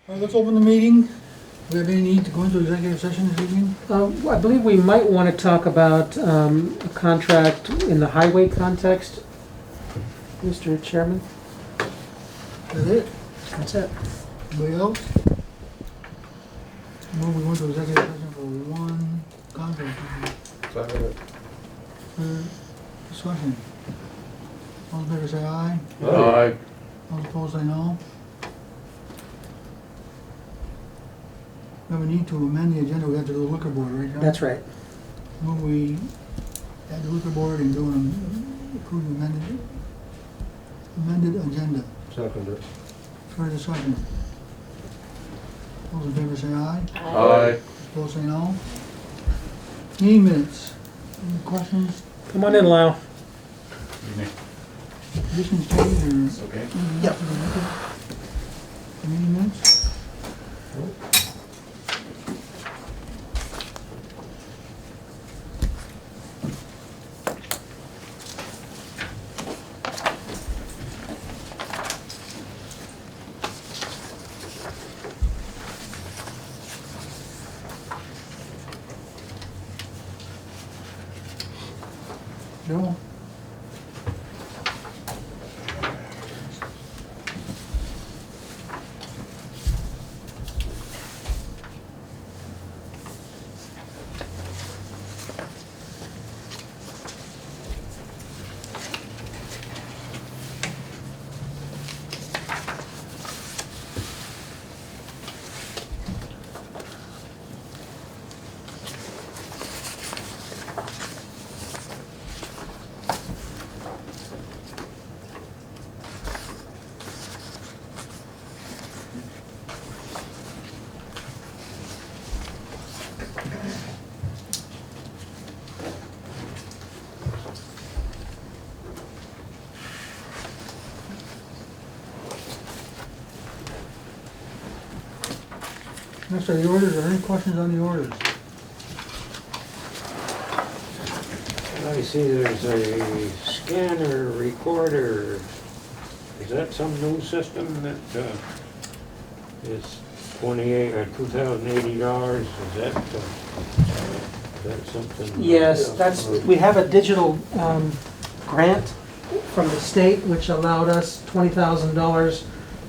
All right, let's open the meeting. Do we have any need to go into executive session this evening? I believe we might want to talk about a contract in the highway context, Mr. Chairman. Is that it? That's it. Anybody else? Move we go into executive session for one contract. Discussion. All in favor say aye. Aye. All opposed say no. We have a need to amend the agenda. We have to do the liquor board, right, John? That's right. Move we add the liquor board and do an approve the amended agenda. Second it. Further discussion. Those in favor say aye. Aye. Opposed say no. Meeting minutes. Any questions, Come on in, Lyle. additions, changes, or? Okay. Yep. Meeting minutes? No? Next are the orders. Are there any questions on the orders? I see there's a scanner recorder. Is that some new system that is $2,080? Is that something? Yes, we have a digital grant from the state which allowed us $20,000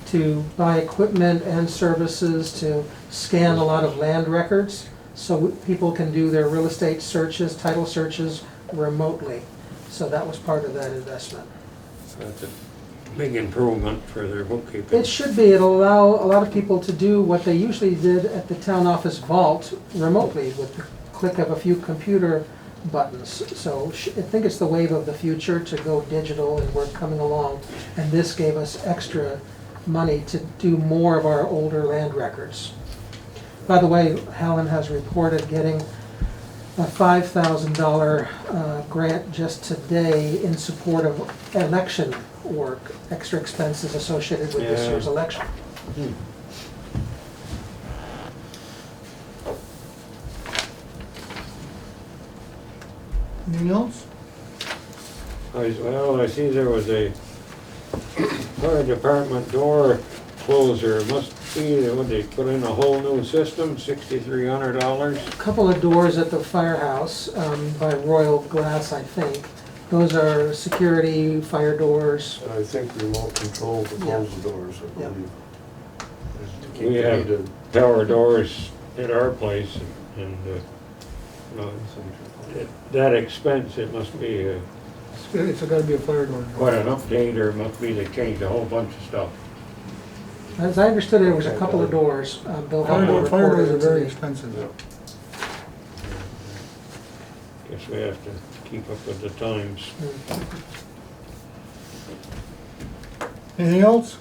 to buy equipment and services to scan a lot of land records, so people can do their real estate searches, title searches remotely. So that was part of that investment. That's a big improvement for their bookkeeping. It should be. It'll allow a lot of people to do what they usually did at the town office vault remotely with the click of a few computer buttons. So I think it's the wave of the future to go digital, and we're coming along. And this gave us extra money to do more of our older land records. By the way, Helen has reported getting a $5,000 grant just today in support of election work, extra expenses associated with this Yeah. year's election. Anything else? Well, I see there was a fire department door closer. Must be that they put in a whole new system, $6,300. A couple of doors at the firehouse by Royal Glass, I think. Those are security fire doors. I think remote control to close the doors, I Yeah. believe. To We keep the have heat in. tower doors at our place, and that expense, it must be It's gotta be a fire door. quite an update, or it must be they changed a whole bunch of stuff. As I understood it, was a couple of doors. Bill Fire Hunter fire doors reported are it to very me. expensive. Guess we have to keep up with the times. Anything else?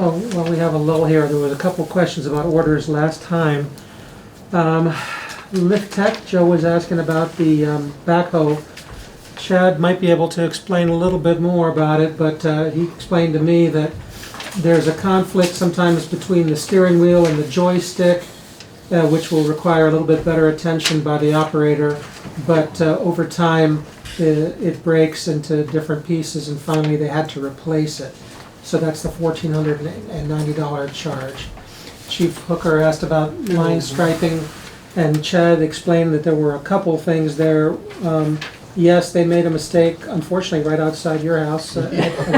Oh, well, we have a lull here. There was a couple questions about orders last time. Lift Tech, Joe was asking about the backhoe. Chad might be able to explain a little bit more about it, but he explained to me that there's a conflict sometimes between the steering wheel and the joystick, which will require a little bit better attention by the operator. But over time, it breaks into different pieces, and finally they had to replace it. So that's the $1,490 charge. Chief Hooker asked about line striping, and Chad explained that there were a couple things there. Yes, they made a mistake, unfortunately, right outside your house at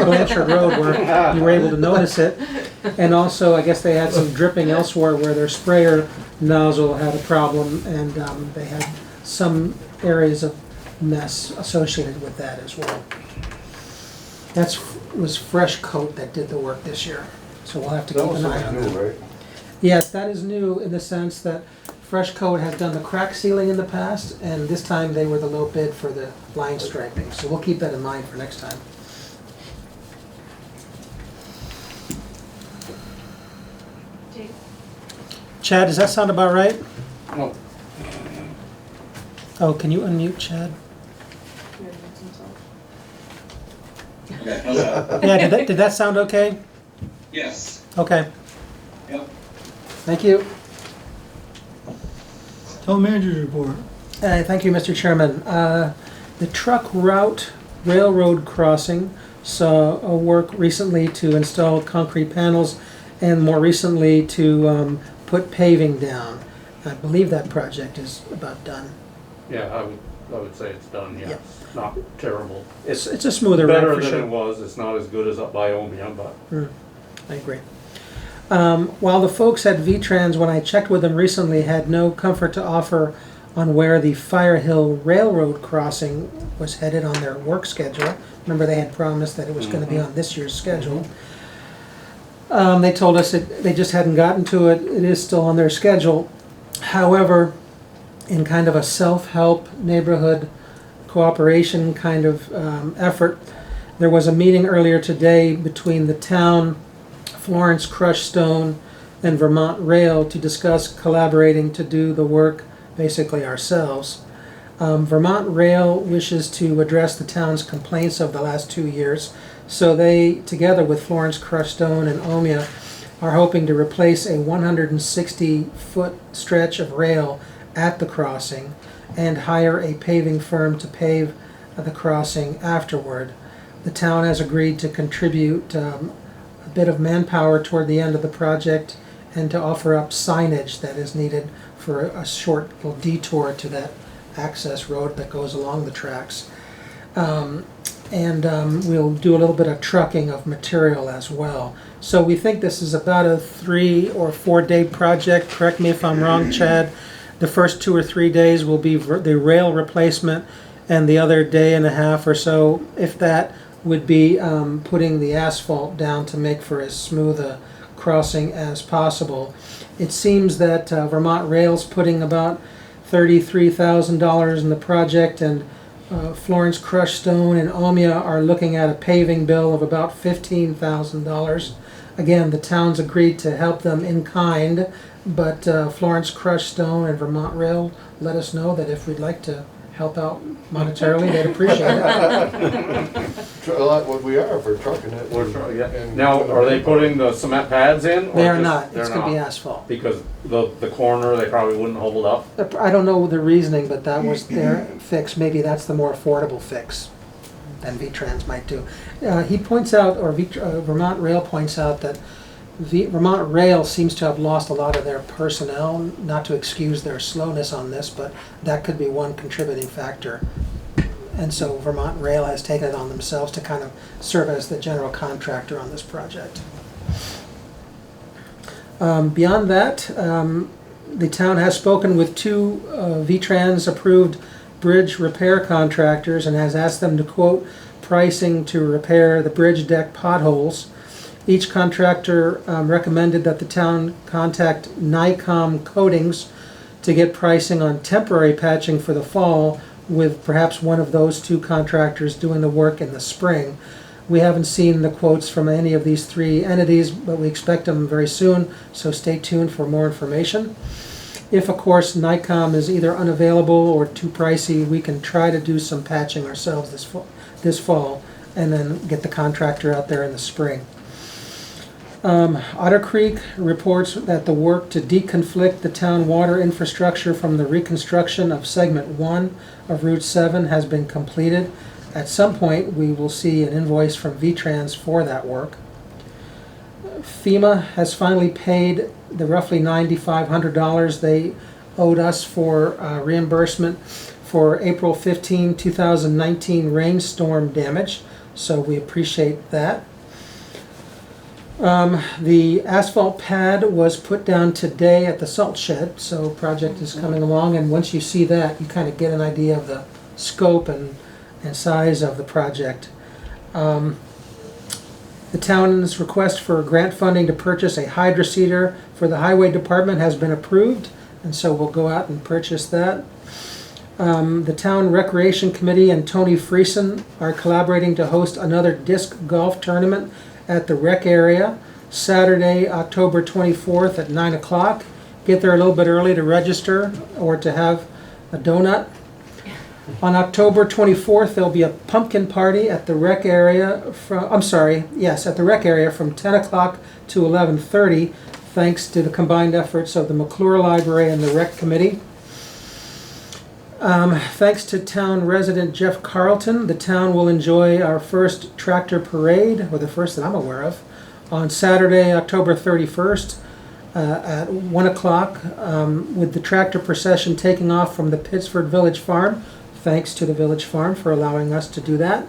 Blanchard Road, where you were able to notice it. And also, I guess they had some dripping elsewhere where their sprayer nozzle had a problem, and they had some areas of mess associated with that as well. That was Fresh Coat that did the work this year, so we'll have to keep an eye on that. New, right? Yes, that is new in the sense that Fresh Coat has done the crack sealing in the past, and this time they were the low bid for the line striping. So we'll keep that in mind for next time. Chad, does that sound about right? No. Oh, can you unmute Chad? Okay, how's that? Yeah, did that sound okay? Yes. Okay, Yep. thank you. Town manager's report. Thank you, Mr. Chairman. The truck route railroad crossing saw a work recently to install concrete panels and more recently to put paving down. I believe that project is about done. Yeah, I would say it's done, Yeah. yes. Not terrible. It's a smoother route Better for than sure. it was. It's not as good as up by Omea, but I agree. While the folks at V-Trans, when I checked with them recently, had no comfort to offer on where the Fire Hill Railroad crossing was headed on their work schedule. Remember, they had promised that it was going to be on this year's schedule. They told us that they just hadn't gotten to it. It is still on their schedule. However, in kind of a self-help neighborhood cooperation kind of effort, there was a meeting earlier today between the town, Florence Crush Stone, and Vermont Rail to discuss collaborating to do the work basically ourselves. Vermont Rail wishes to address the town's complaints of the last 2 years, so they, together with Florence Crush Stone and Omea, are hoping to replace a 160-foot stretch of rail at the crossing and hire a paving firm to pave the crossing afterward. The town has agreed to contribute a bit of manpower toward the end of the project and to offer up signage that is needed for a short little detour to that access road that goes along the tracks. We'll do a little bit of trucking of material as well. So we think this is about a 3 or 4 day project. Correct me if I'm wrong, Chad. The first 2 or 3 days will be the rail replacement, and the other day and a half or so, if that, would be putting the asphalt down to make for as smooth a crossing as possible. It seems that Vermont Rail's putting about $33,000 in the project, and Florence Crush Stone and Omea are looking at a paving bill of about $15,000. Again, the town's agreed to help them in kind, but Florence Crush Stone and Vermont Rail let us know that if we'd like to help out monetarily, they'd appreciate it. A lot what we are for trucking it. yeah. And- Now, are they putting the cement pads in? or They are just- not. they're It's going to be not? asphalt. Because the corner, they probably wouldn't hold up. I don't know the reasoning, but that was their fix. Maybe that's the more affordable fix than V-Trans might do. He points out, or Vermont Rail points out, that Vermont Rail seems to have lost a lot of their personnel, not to excuse their slowness on this, but that could be one contributing factor. And so Vermont Rail has taken it on themselves to kind of serve as the general contractor on this project. Beyond that, the town has spoken with 2 V-Trans approved bridge repair contractors and has asked them to quote pricing to repair the bridge deck potholes. Each contractor recommended that the town contact NICOM Coatings to get pricing on temporary patching for the fall, with perhaps one of those 2 contractors doing the work in the spring. We haven't seen the quotes from any of these three entities, but we expect them very soon, so stay tuned for more information. If, of course, NICOM is either unavailable or too pricey, we can try to do some patching ourselves this fall, and then get the contractor out there in the spring. Otter Creek reports that the work to deconflict the town water infrastructure from the reconstruction of segment 1 of Route 7 has been completed. At some point, we will see an invoice from VTrans for that work. FEMA has finally paid the roughly $9,500 they owed us for reimbursement for April 15, 2019 rainstorm damage, so we appreciate that. The asphalt pad was put down today at the salt shed, so project is coming along, and once you see that, you kind of get an idea of the scope and size of the project. The town's request for grant funding to purchase a hydroseeder for the highway department has been approved, and so we'll go out and purchase that. The town recreation committee and Tony Friesen are collaborating to host another disc golf tournament at the rec area Saturday, October 24th at 9 o'clock. Get there a little bit early to register or to have a donut. On October 24th, there'll be a pumpkin party at the rec area at the rec area from 10 o'clock to 11:30, thanks to the combined efforts of the McClure Library and the rec committee. Thanks to town resident Jeff Carlton, the town will enjoy our first tractor parade, or the first that I'm aware of, on Saturday, October 31st at 1 o'clock, with the tractor procession taking off from the Pittsford Village Farm. Thanks to the Village Farm for allowing us to do that.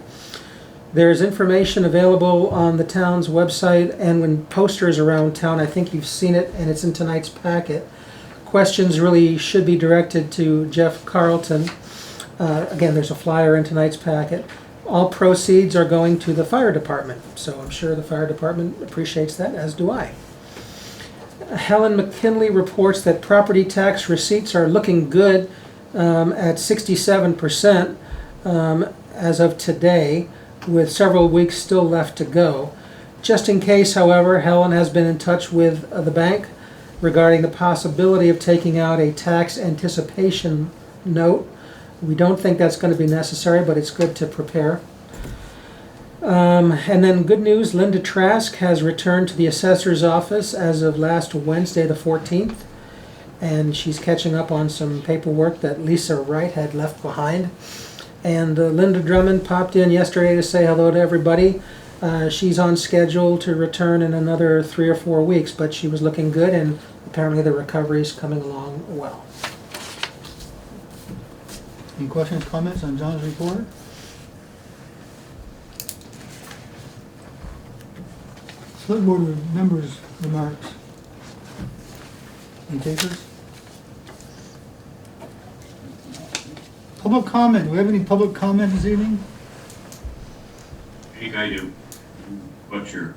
There's information available on the town's website and when posters around town. I think you've seen it, and it's in tonight's packet. Questions really should be directed to Jeff Carlton. Again, there's a flyer in tonight's packet. All proceeds are going to the fire department, so I'm sure the fire department appreciates that, as do I. Helen McKinley reports that property tax receipts are looking good at 67% as of today, with several weeks still left to go. Just in case, however, Helen has been in touch with the bank regarding the possibility of taking out a tax anticipation note. We don't think that's going to be necessary, but it's good to prepare. And then good news, Linda Trask has returned to the assessor's office as of last Wednesday the 14th, and she's catching up on some paperwork that Lisa Wright had left behind. And Linda Drummond popped in yesterday to say hello to everybody. She's on schedule to return in another 3 or 4 weeks, but she was looking good, and apparently the recovery is coming along well. Any questions, comments on John's report? Select board members' remarks. Any takers? Public comment. Do we have any public comment this evening? I think I do. Butcher.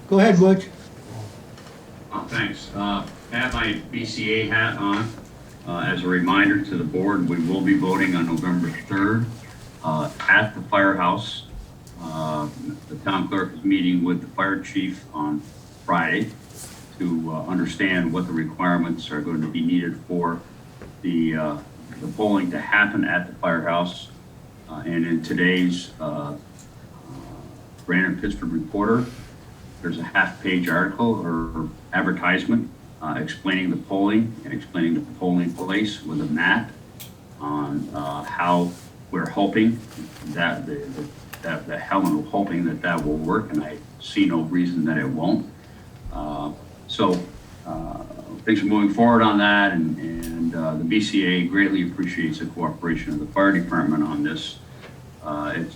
Go ahead, Butch. Oh, thanks. I have my BCA hat on. As a reminder to the board, we will be voting on November 3rd at the firehouse. The town clerk is meeting with the fire chief on Friday to understand what the requirements are going to be needed for the polling to happen at the firehouse. And in today's Brandon Pittsford Reporter, there's a half-page article or advertisement explaining the polling and explaining the polling place with a map on how we're hoping that that Helen is hoping that will work, and I see no reason that it won't. So things are moving forward on that, and the BCA greatly appreciates the cooperation of the fire department on this.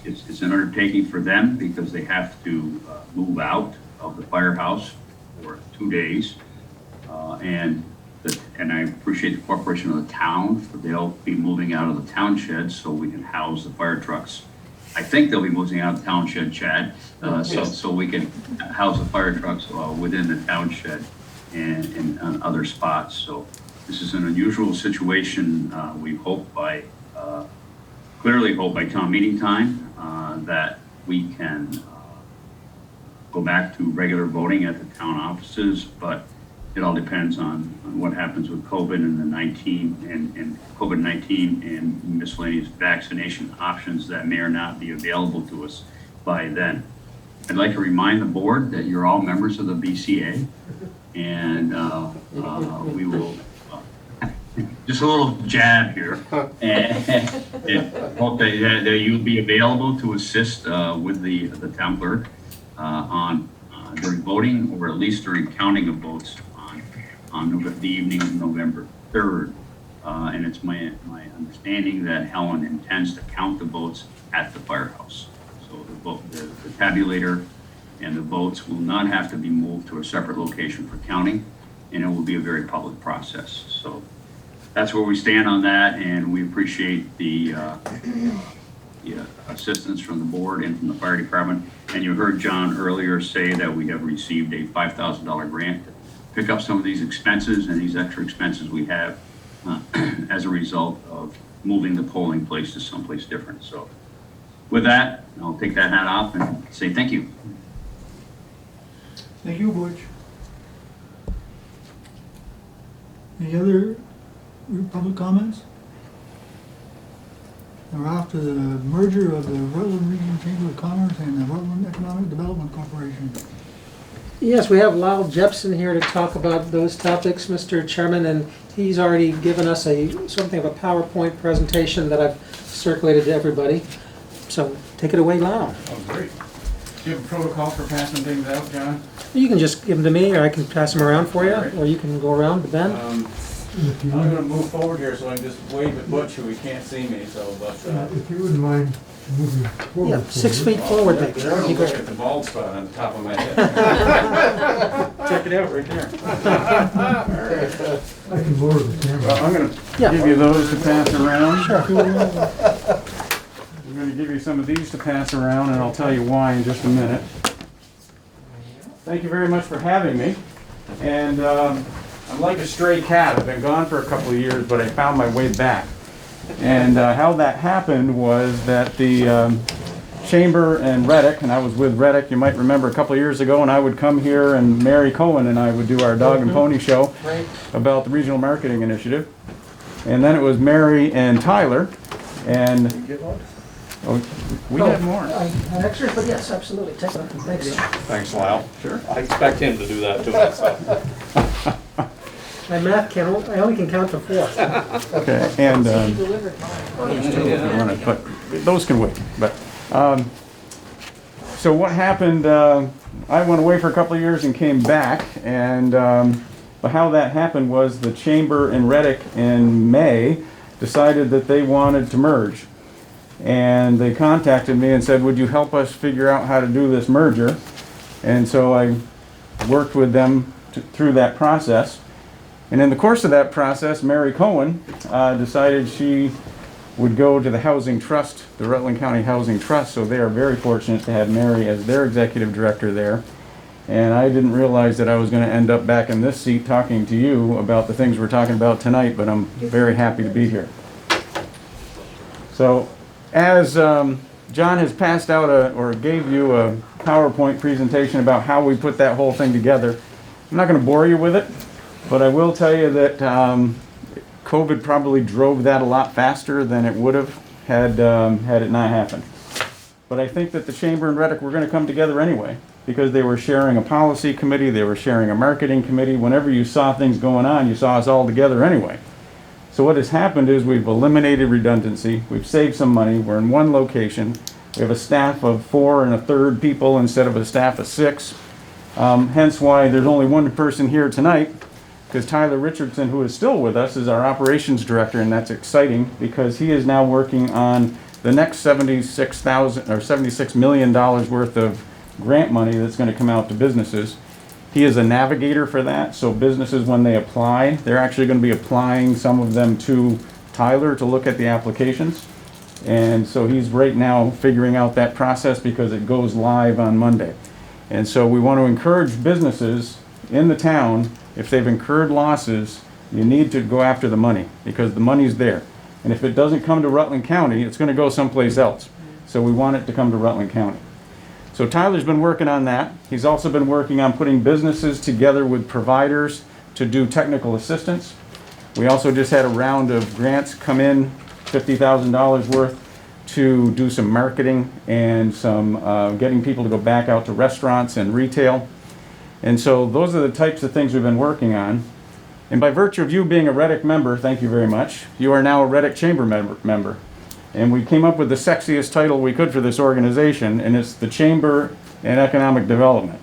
It's an undertaking for them because they have to move out of the firehouse for 2 days, and I appreciate the cooperation of the town. They'll be moving out of the town shed so we can house the fire trucks. I think they'll be moving out of the town shed, Chad, so we can house the fire trucks within the town shed and on other spots. So this is an unusual situation. We hope clearly hope by town meeting time, that we can go back to regular voting at the town offices, but it all depends on what happens with COVID and COVID-19 and miscellaneous vaccination options that may or not be available to us by then. I'd like to remind the board that you're all members of the BCA, and we will, just a little jab here, and hope that you'll be available to assist with the town clerk on during voting, or at least during counting of votes on the evening of November 3rd. And it's my understanding that Helen intends to count the votes at the firehouse. So the tabulator and the votes will not have to be moved to a separate location for counting, and it will be a very public process. So that's where we stand on that, and we appreciate the assistance from the board and from the fire department. And you heard John earlier say that we have received a $5,000 grant to pick up some of these expenses and these extra expenses we have as a result of moving the polling place to someplace different. So with that, I'll take that hat off and say thank you. Thank you, Butch. Any other public comments? We're off to the merger of the Rutland Region Chamber of Commerce and the Rutland Economic Development Corporation. Yes, we have Lyle Jepson here to talk about those topics, Mr. Chairman, and he's already given us something of a PowerPoint presentation that I've circulated to everybody. So take it away, Lyle. Oh, great. Do you have a protocol for passing things out, John? You can just give them to me, or I can pass them around for you, All right. or you can go around to Ben. I'm gonna move forward here, so I can just wave at Butch, who he can't see me, so, but, If you wouldn't mind moving forward. Yeah, 6 feet forward, maybe. I'm gonna look at the bald spot on the top of my head. Check it out right there. I can lower the camera. Well, I'm gonna Yeah. give you those to pass around. Sure. I'm gonna give you some of these to pass around, and I'll tell you why in just a minute. Thank you very much for having me. And I'm like a stray cat. I've been gone for a couple of years, but I found my way back. And how that happened was that the Chamber and Reddick, and I was with Reddick, you might remember a couple of years ago, and I would come here and Mary Cohen and I would do our dog and pony show Right. about the Regional Marketing Initiative. And then it was Mary and Tyler, and oh, we Oh, had more. I had extras, but yes, absolutely. Take them. Thanks. Thanks, Lyle. Sure. I expect him to do that too, so. My math I only can count to 4. Okay, and Delivered mine. run it, but those can wait. But so what happened? I went away for a couple of years and came back, and but how that happened was the Chamber in Reddick in May decided that they wanted to merge, and they contacted me and said, "Would you help us figure out how to do this merger?" And so I worked with them through that process. And in the course of that process, Mary Cohen decided she would go to the Housing Trust, the Rutland County Housing Trust, so they are very fortunate to have Mary as their executive director there. And I didn't realize that I was going to end up back in this seat talking to you about the things we're talking about tonight, but I'm very happy to be here. So, as John has passed out or gave you a PowerPoint presentation about how we put that whole thing together, I'm not going to bore you with it. But I will tell you that COVID probably drove that a lot faster than it would have had it not happened. But I think that the Chamber and Reddick were going to come together anyway, because they were sharing a policy committee, they were sharing a marketing committee. Whenever you saw things going on, you saw us all together anyway. So what has happened is we've eliminated redundancy, we've saved some money, we're in one location, we have a staff of 4 1/3 people instead of a staff of 6. Hence why there's only one person here tonight, because Tyler Richardson, who is still with us, is our operations director, and that's exciting because he is now working on the next $76 million worth of grant money that's going to come out to businesses. He is a navigator for that, so businesses, when they apply, they're actually going to be applying some of them to Tyler to look at the applications. And so he's right now figuring out that process because it goes live on Monday. And so we want to encourage businesses in the town, if they've incurred losses, you need to go after the money because the money's there. And if it doesn't come to Rutland County, it's going to go someplace else. So we want it to come to Rutland County. So Tyler's been working on that. He's also been working on putting businesses together with providers to do technical assistance. We also just had a round of grants come in, $50,000 worth, to do some marketing and some getting people to go back out to restaurants and retail. And so those are the types of things we've been working on. And by virtue of you being a Reddick member, thank you very much, you are now a Reddick Chamber member. And we came up with the sexiest title we could for this organization, and it's the Chamber and Economic Development.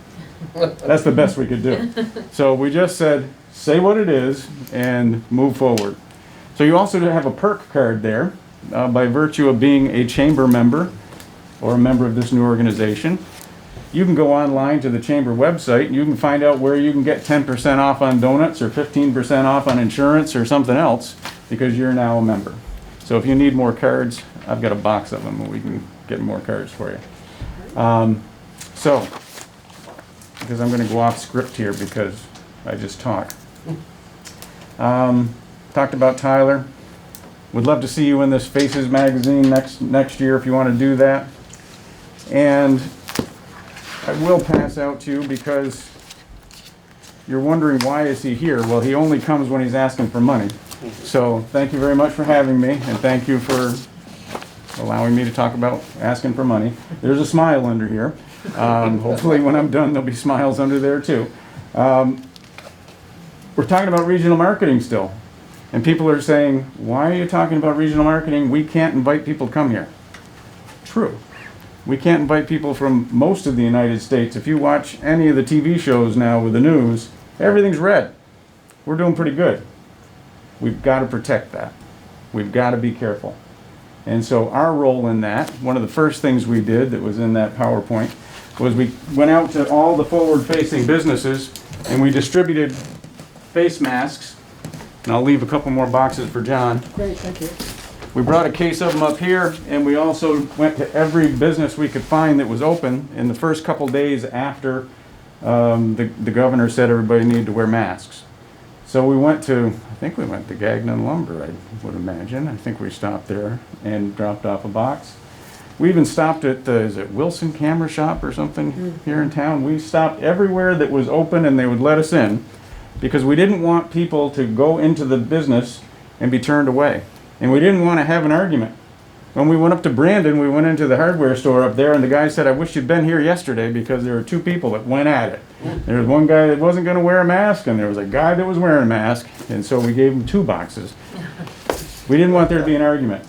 That's the best we could do. So we just said, say what it is and move forward. So you also have a perk card there by virtue of being a chamber member or a member of this new organization. You can go online to the chamber website and you can find out where you can get 10% off on donuts or 15% off on insurance or something else because you're now a member. So if you need more cards, I've got a box of them and we can get more cards for you. Because I'm going to go off script here because I just talk. Talked about Tyler. Would love to see you in this Faces magazine next year if you want to do that. And I will pass out to you because you're wondering why is he here? Well, he only comes when he's asking for money. So thank you very much for having me, and thank you for allowing me to talk about asking for money. There's a smile under here. Hopefully when I'm done there'll be smiles under there too. We're talking about regional marketing still. And people are saying, why are you talking about regional marketing? We can't invite people to come here. True. We can't invite people from most of the United States. If you watch any of the TV shows now with the news, everything's red. We're doing pretty good. We've got to protect that. We've got to be careful. And so our role in that, one of the first things we did that was in that PowerPoint, was we went out to all the forward-facing businesses and we distributed face masks. And I'll leave a couple more boxes for John. Great, thank you. We brought a case of them up here, and we also went to every business we could find that was open in the first couple days after the governor said everybody needed to wear masks. So we went to, I think we went to Gagnon Lumber, I would imagine. I think we stopped there and dropped off a box. We even stopped at, is it Wilson Camera Shop or something here in town? We stopped everywhere that was open and they would let us in because we didn't want people to go into the business and be turned away. And we didn't want to have an argument. When we went up to Brandon, we went into the hardware store up there and the guy said, I wish you'd been here yesterday because there were two people that went at it. There was one guy that wasn't going to wear a mask and there was a guy that was wearing a mask, and so we gave him 2 boxes. We didn't want there to be an argument.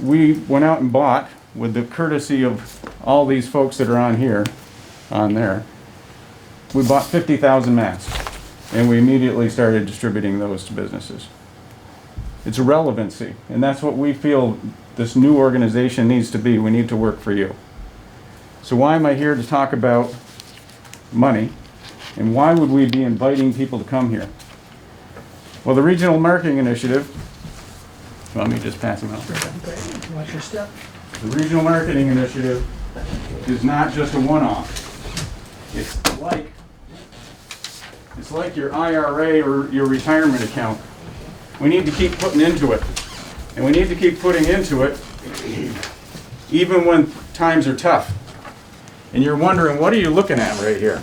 We went out and bought, with the courtesy of all these folks that are on here, on there, we bought 50,000 masks and we immediately started distributing those to businesses. It's relevancy, and that's what we feel this new organization needs to be. We need to work for you. So why am I here to talk about money, and why would we be inviting people to come here? Well, the Regional Marketing Initiative, let me just pass them out. Watch your step. The Regional Marketing Initiative is not just a one-off. It's like your IRA or your retirement account. We need to keep putting into it. And we need to keep putting into it even when times are tough. And you're wondering, what are you looking at right here?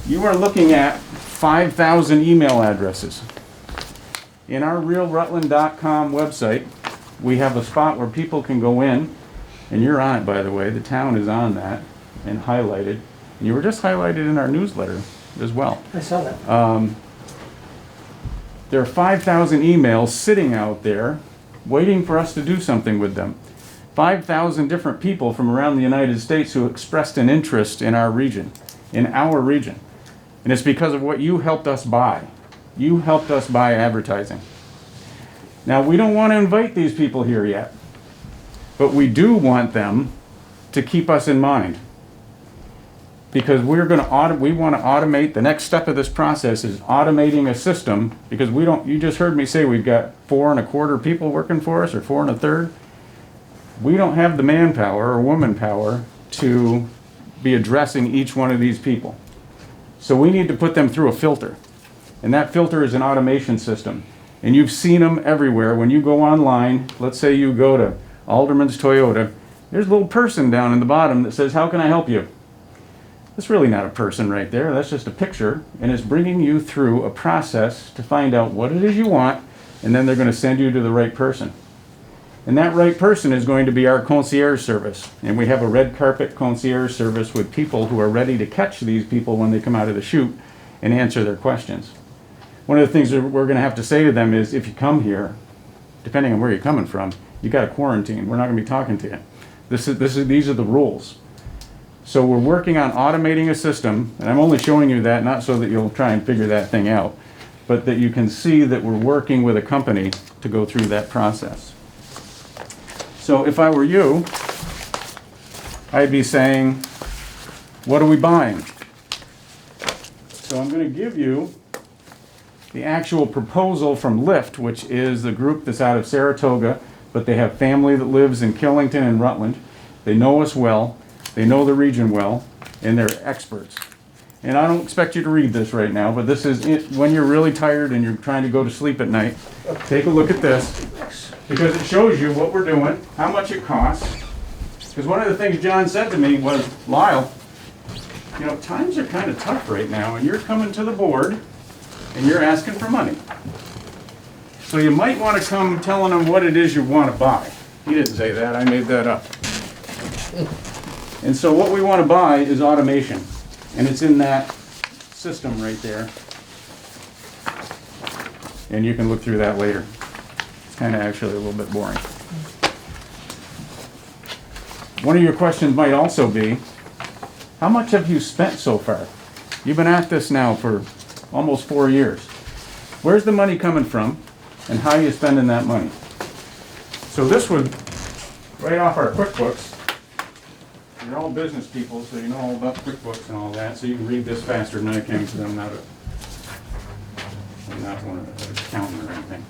You are looking at 5,000 email addresses. In our realrutland.com website, we have a spot where people can go in, and you're on it, by the way. The town is on that and highlighted. And you were just highlighted in our newsletter as well. I saw that. There are 5,000 emails sitting out there waiting for us to do something with them. 5,000 different people from around the United States who expressed an interest in our region, And it's because of what you helped us buy. You helped us buy advertising. Now, we don't want to invite these people here yet, but we do want them to keep us in mind. Because we want to automate. The next step of this process is automating a system, because you just heard me say we've got 4 1/4 people working for us, or 4 1/3. We don't have the manpower or woman power to be addressing each one of these people. So we need to put them through a filter. And that filter is an automation system. And you've seen them everywhere. When you go online, let's say you go to Alderman's Toyota, there's a little person down in the bottom that says, how can I help you? That's really not a person right there, that's just a picture, and it's bringing you through a process to find out what it is you want, and then they're going to send you to the right person. And that right person is going to be our concierge service. And we have a red carpet concierge service with people who are ready to catch these people when they come out of the chute and answer their questions. One of the things that we're going to have to say to them is, if you come here, depending on where you're coming from, you got to quarantine. We're not going to be talking to you. These are the rules. So we're working on automating a system, and I'm only showing you that not so that you'll try and figure that thing out, but that you can see that we're working with a company to go through that process. So if I were you, I'd be saying, what are we buying? So I'm going to give you the actual proposal from Lyft, which is the group that's out of Saratoga, but they have family that lives in Killington and Rutland. They know us well, they know the region well, and they're experts. And I don't expect you to read this right now, but this is it. When you're really tired and you're trying to go to sleep at night, take a look at this, because it shows you what we're doing, how much it costs. Because one of the things John said to me was, Lyle, you know, times are kind of tough right now, and you're coming to the board and you're asking for money. So you might want to come telling them what it is you want to buy. He didn't say that, I made that up. And so what we want to buy is automation. And it's in that system right there. And you can look through that later. It's kind of actually a little bit boring. One of your questions might also be, how much have you spent so far? You've been at this now for almost 4 years. Where's the money coming from, and how are you spending that money? So this would, right off our QuickBooks, you're all business people, so you know all about QuickBooks and all that, so you can read this faster than I can, because I'm not one of an accountant or anything.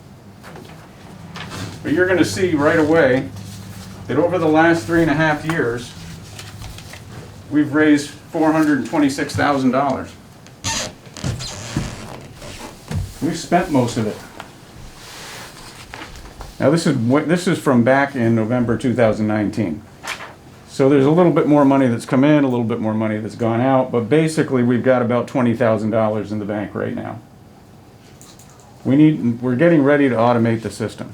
But you're going to see right away that over the last 3.5 years, we've raised $426,000. We've spent most of it. Now this is from back in November 2019. So there's a little bit more money that's come in, a little bit more money that's gone out, but basically we've got about $20,000 in the bank right now. We're getting ready to automate the system.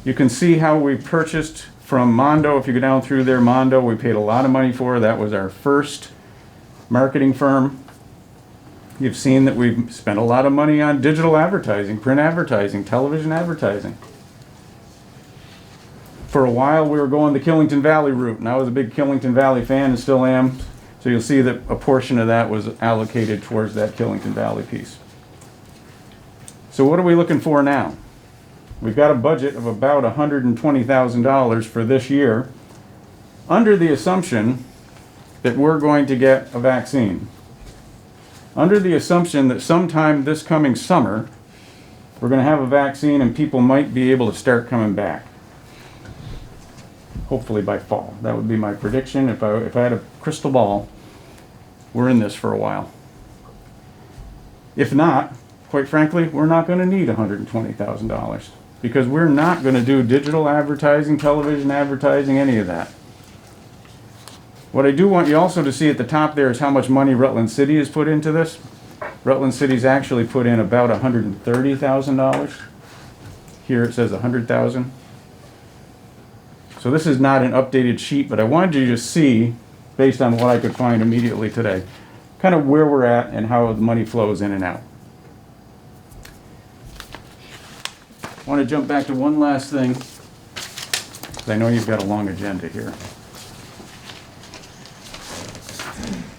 You can see how we purchased from Mondo. If you go down through there, Mondo, we paid a lot of money for. That was our first marketing firm. You've seen that we've spent a lot of money on digital advertising, print advertising, television advertising. For a while we were going the Killington Valley route, and I was a big Killington Valley fan and still am. So you'll see that a portion of that was allocated towards that Killington Valley piece. So what are we looking for now? We've got a budget of about $120,000 for this year, under the assumption that we're going to get a vaccine. Under the assumption that sometime this coming summer, we're going to have a vaccine and people might be able to start coming back. Hopefully by fall. That would be my prediction. If I had a crystal ball, we're in this for a while. If not, quite frankly, we're not going to need $120,000 because we're not going to do digital advertising, television advertising, any of that. What I do want you also to see at the top there is how much money Rutland City has put into this. Rutland City's actually put in about $130,000. Here it says $100,000. So this is not an updated sheet, but I wanted you to see, based on what I could find immediately today, kind of where we're at and how the money flows in and out. I want to jump back to one last thing, because I know you've got a long agenda here.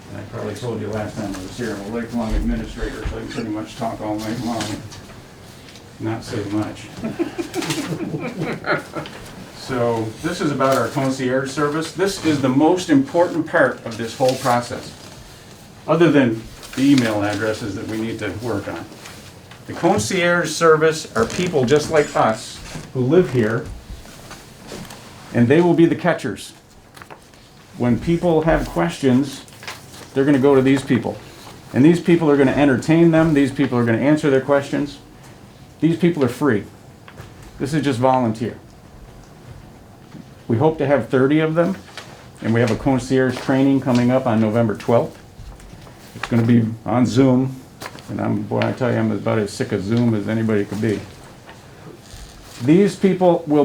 And I probably told you last time I was here, I'm a lifelong administrator, so I can pretty much talk all night long, not say much. So this is about our concierge service. This is the most important part of this whole process, other than the email addresses that we need to work on. The concierge service are people just like us who live here, and they will be the catchers. When people have questions, they're going to go to these people. And these people are going to entertain them. These people are going to answer their questions. These people are free. This is just volunteer. We hope to have 30 of them, and we have a concierge training coming up on November 12th. It's going to be on Zoom, and boy, I tell you, I'm about as sick of Zoom as anybody could be. These people will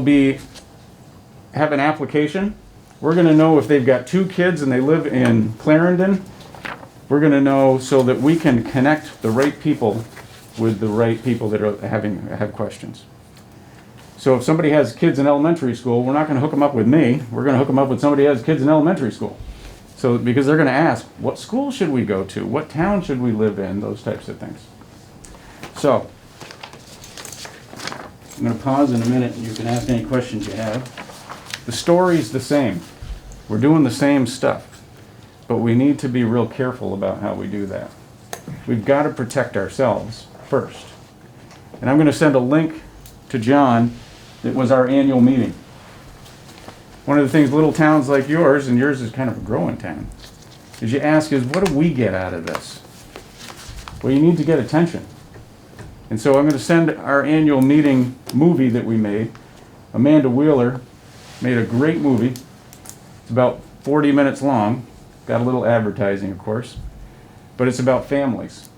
have an application. We're going to know if they've got 2 kids and they live in Clarendon. We're going to know so that we can connect the right people with the right people that have questions. So if somebody has kids in elementary school, we're not going to hook them up with me. We're going to hook them up with somebody who has kids in elementary school. So because they're going to ask, what school should we go to? What town should we live in? Those types of things. So I'm going to pause in a minute and you can ask any questions you have. The story's the same. We're doing the same stuff, but we need to be real careful about how we do that. We've got to protect ourselves first. And I'm going to send a link to John. It was our annual meeting. One of the things little towns like yours, and yours is kind of a growing town, is you ask is, what do we get out of this? Well, you need to get attention. And so I'm going to send our annual meeting movie that we made. Amanda Wheeler made a great movie. It's about 40 minutes long. Got a little advertising, of course. But it's about families.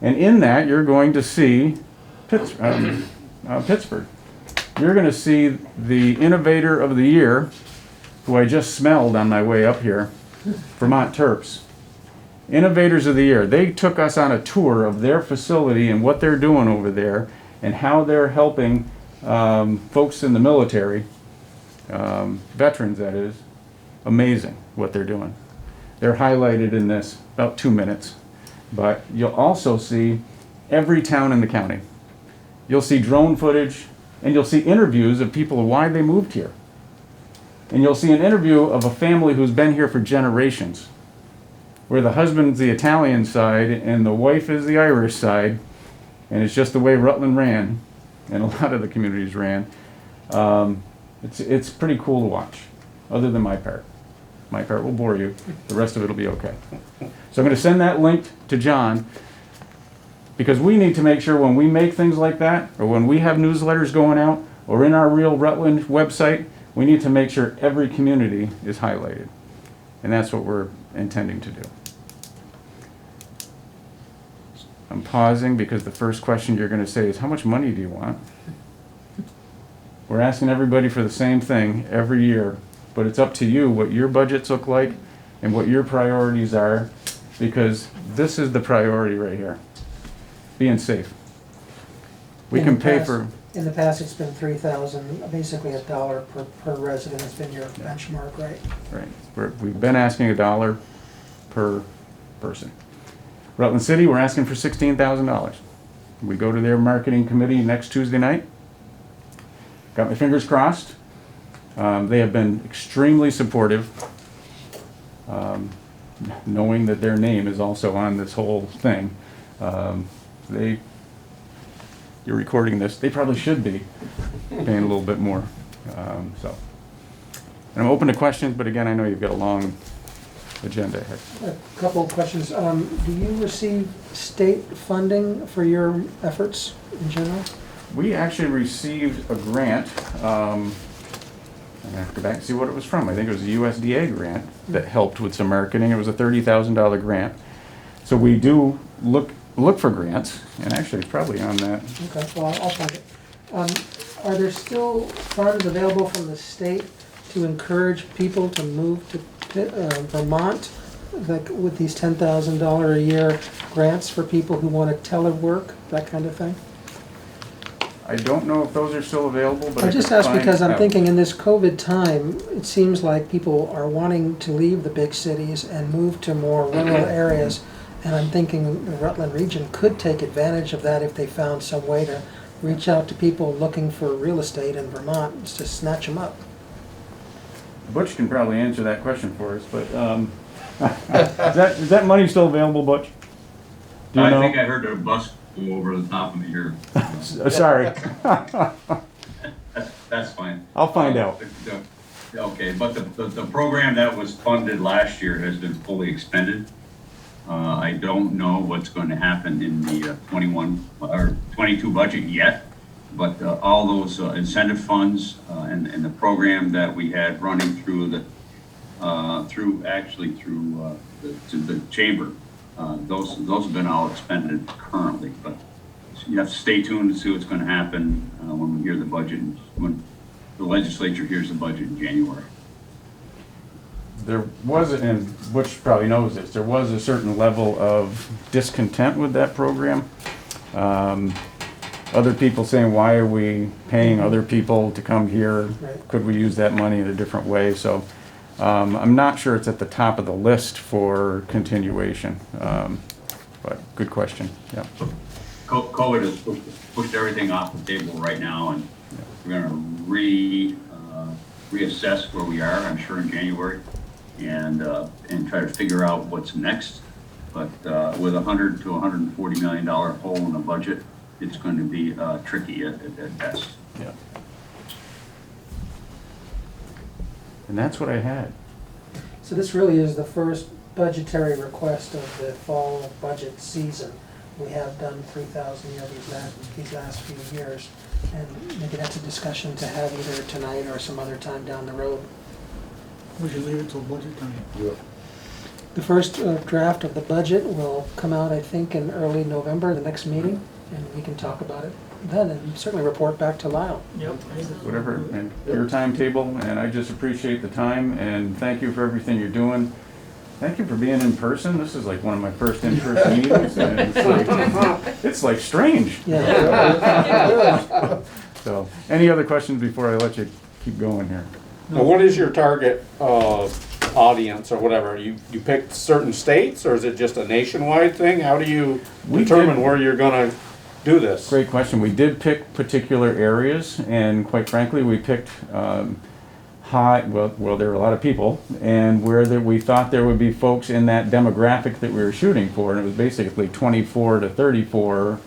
And in that, you're going to see Pittsburgh. You're going to see the Innovator of the Year, who I just smelled on my way up here, Vermont Terps. Innovators of the Year. They took us on a tour of their facility and what they're doing over there and how they're helping folks in the military, veterans that is. Amazing what they're doing. They're highlighted in this, about 2 minutes. But you'll also see every town in the county. You'll see drone footage, and you'll see interviews of people of why they moved here. And you'll see an interview of a family who's been here for generations, where the husband's the Italian side and the wife is the Irish side, and it's just the way Rutland ran, and a lot of the communities ran. It's pretty cool to watch, other than my part. My part will bore you. The rest of it will be okay. So I'm going to send that link to John, because we need to make sure when we make things like that, or when we have newsletters going out, or in our Real Rutland website, we need to make sure every community is highlighted. And that's what we're intending to do. I'm pausing because the first question you're going to say is, how much money do you want? We're asking everybody for the same thing every year, but it's up to you what your budgets look like and what your priorities are, because this is the priority right here. Being safe. We In can the pay past- for, In the past, it's been 3,000, basically $1 per resident has been your benchmark, right? right, we've been asking $1 per person. Rutland City, we're asking for $16,000. We go to their marketing committee next Tuesday night. Got my fingers crossed. They have been extremely supportive, knowing that their name is also on this whole thing. You're recording this, they probably should be paying a little bit more. And I'm open to questions, but again, I know you've got a long agenda ahead. A couple of questions. Do you receive state funding for your efforts in general? We actually received a grant. I'm gonna have to go back and see what it was from. I think it was a USDA grant that helped with some marketing. It was a $30,000 grant. So we do look for grants, and actually it's probably on that. Okay, well, I'll find it. Are there still funds available from the state to encourage people to move to Vermont, like with these $10,000 a year grants for people who want to telework, that kind of thing? I don't know if those are still available, but I I just could ask find because I'm out. thinking in this COVID time, it seems like people are wanting to leave the big cities and move to more rural areas. And I'm thinking the Rutland region could take advantage of that if they found some way to reach out to people looking for real estate in Vermont to snatch them up. Butch can probably answer that question for us, but is that money still available, Butch? Do you I know? think I heard a bus go over the top of your. Sorry. That's fine. I'll find out. Okay, but the program that was funded last year has been fully expended. I don't know what's going to happen in the 21 or 22 budget yet. But all those incentive funds and the program that we had running through the chamber, those have been all expended currently. But you have to stay tuned to see what's going to happen when we hear the budget, when the legislature hears the budget in January. There was, and Butch probably knows this, there was a certain level of discontent with that program. Other people saying, why are we paying other people to come here? Right. Could we use that money in a different way? So I'm not sure it's at the top of the list for continuation. But good question, yeah. COVID has pushed everything off the table right now, and we're going to reassess where we are, I'm sure, in January, and try to figure out what's next. But with $100 to $140 million hole in the budget, it's going to be tricky at best. Yeah. And that's what I had. So this really is the first budgetary request of the fall budget season. We have done 3,000, these last few years, and maybe that's a discussion to have either tonight or some other time down the road. We should leave it till budget time. The first draft of the budget will come out, I think, in early November, the next meeting, and we can talk about it then, and certainly report back to Lyle. Yep. Whatever, and your timetable, and I just appreciate the time, and thank you for everything you're doing. Thank you for being in person. This is like one of my first in-person meetings, and it's like strange. Yeah. So, any other questions before I let you keep going here? Now, what is your target audience or whatever? You picked certain states, or is it just a nationwide thing? How do you determine where you're gonna do this? Great question. We did pick particular areas, and quite frankly, we picked well, there were a lot of people, and we thought there would be folks in that demographic that we were shooting for, and it was basically 24 to 34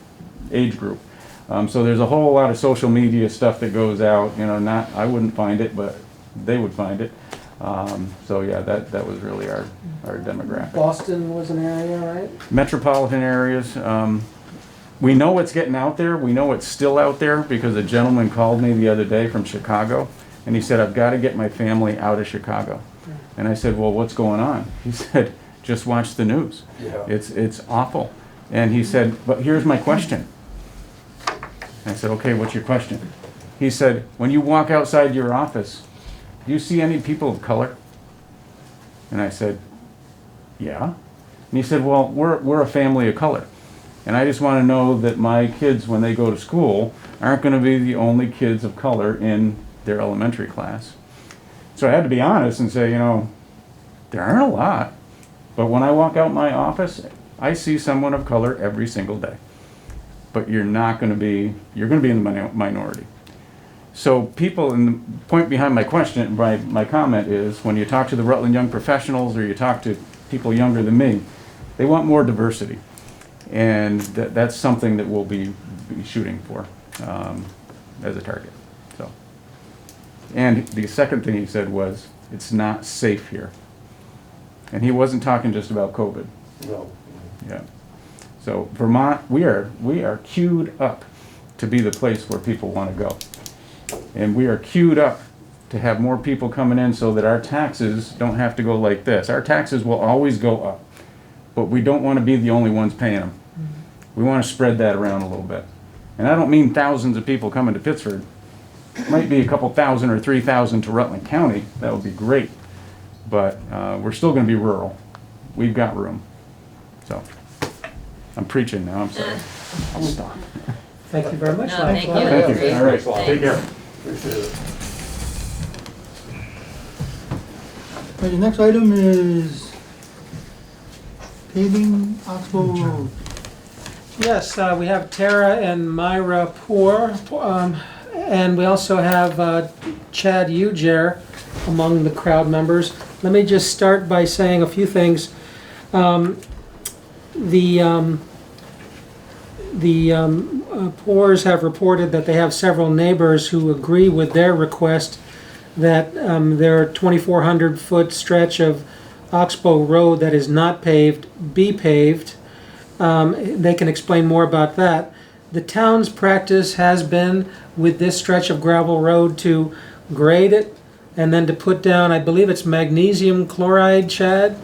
age group. So there's a whole lot of social media stuff that goes out, I wouldn't find it, but they would find it. So yeah, that was really our demographic. Boston was an area, right? Metropolitan areas. We know it's getting out there. We know it's still out there because a gentleman called me the other day from Chicago, and he said, I've got to get my family out of Chicago. And I said, well, what's going on? He said, just watch the news. Yeah. It's awful. And he said, but here's my question. And I said, okay, what's your question? He said, when you walk outside your office, do you see any people of color? And I said, yeah. And he said, well, we're a family of color. And I just want to know that my kids, when they go to school, aren't going to be the only kids of color in their elementary class. So I had to be honest and say, there aren't a lot. But when I walk out my office, I see someone of color every single day. But you're going to be in the minority. So people, and the point behind my question, my comment is, when you talk to the Rutland Young Professionals or you talk to people younger than me, they want more diversity. And that's something that we'll be shooting for as a target. So, and the second thing he said was, it's not safe here. And he wasn't talking just about COVID. No. Yeah. So Vermont, we are queued up to be the place where people want to go. And we are queued up to have more people coming in so that our taxes don't have to go like this. Our taxes will always go up, but we don't want to be the only ones paying them. We want to spread that around a little bit. And I don't mean thousands of people coming to Pittsford. It might be a couple thousand or 3,000 to Rutland County. That would be great. But we're still going to be rural. We've got room. So I'm preaching now. I'm sorry. I'll stop. Thank you very much. No, Lyle. thank you. Thank you. All right. Thanks. Take care. Appreciate it. Right, the next item is paving Oxbow Road. Yes, we have Tara and Myra Poor, and we also have Chad Ujer among the crowd members. Let me just start by saying a few things. The Poors have reported that they have several neighbors who agree with their request that their 2,400-foot stretch of Oxbow Road that is not paved be paved. They can explain more about that. the town's practice has been with this stretch of gravel road to grade it and then to put down, I believe it's magnesium chloride, Chad?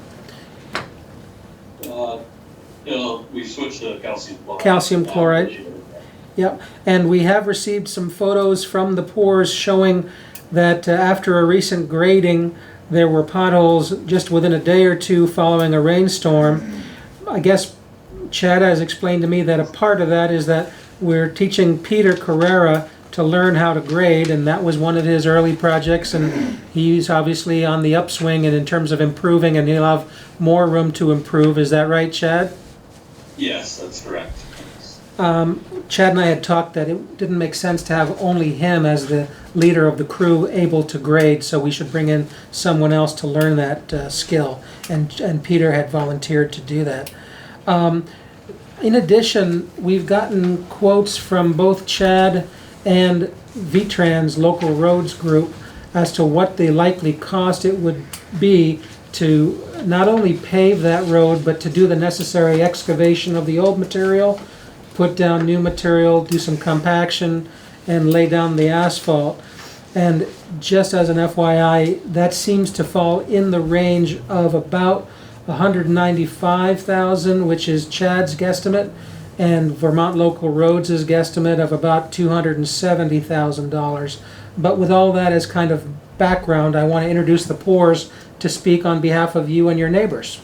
We switched to calcium chloride. Calcium chloride. Yep, and we have received some photos from the pours showing that after a recent grading, there were potholes just within a day or two following a rainstorm. I guess Chad has explained to me that a part of that is that we're teaching Peter Carrera to learn how to grade, and that was one of his early projects, and he's obviously on the upswing and in terms of improving, and he'll have more room to improve. Is that right, Chad? Yes, that's correct. Chad and I had talked that it didn't make sense to have only him as the leader of the crew able to grade, so we should bring in someone else to learn that skill, and Peter had volunteered to do that. In addition, we've gotten quotes from both Chad and VTrans Local Roads Group as to what the likely cost it would be to not only pave that road, but to do the necessary excavation of the old material, put down new material, do some compaction, and lay down the asphalt. And just as an FYI, that seems to fall in the range of about $195,000, which is Chad's guesstimate, and Vermont Local Roads' guesstimate of about $270,000. But with all that as kind of background, I want to introduce the Poors to speak on behalf of you and your neighbors.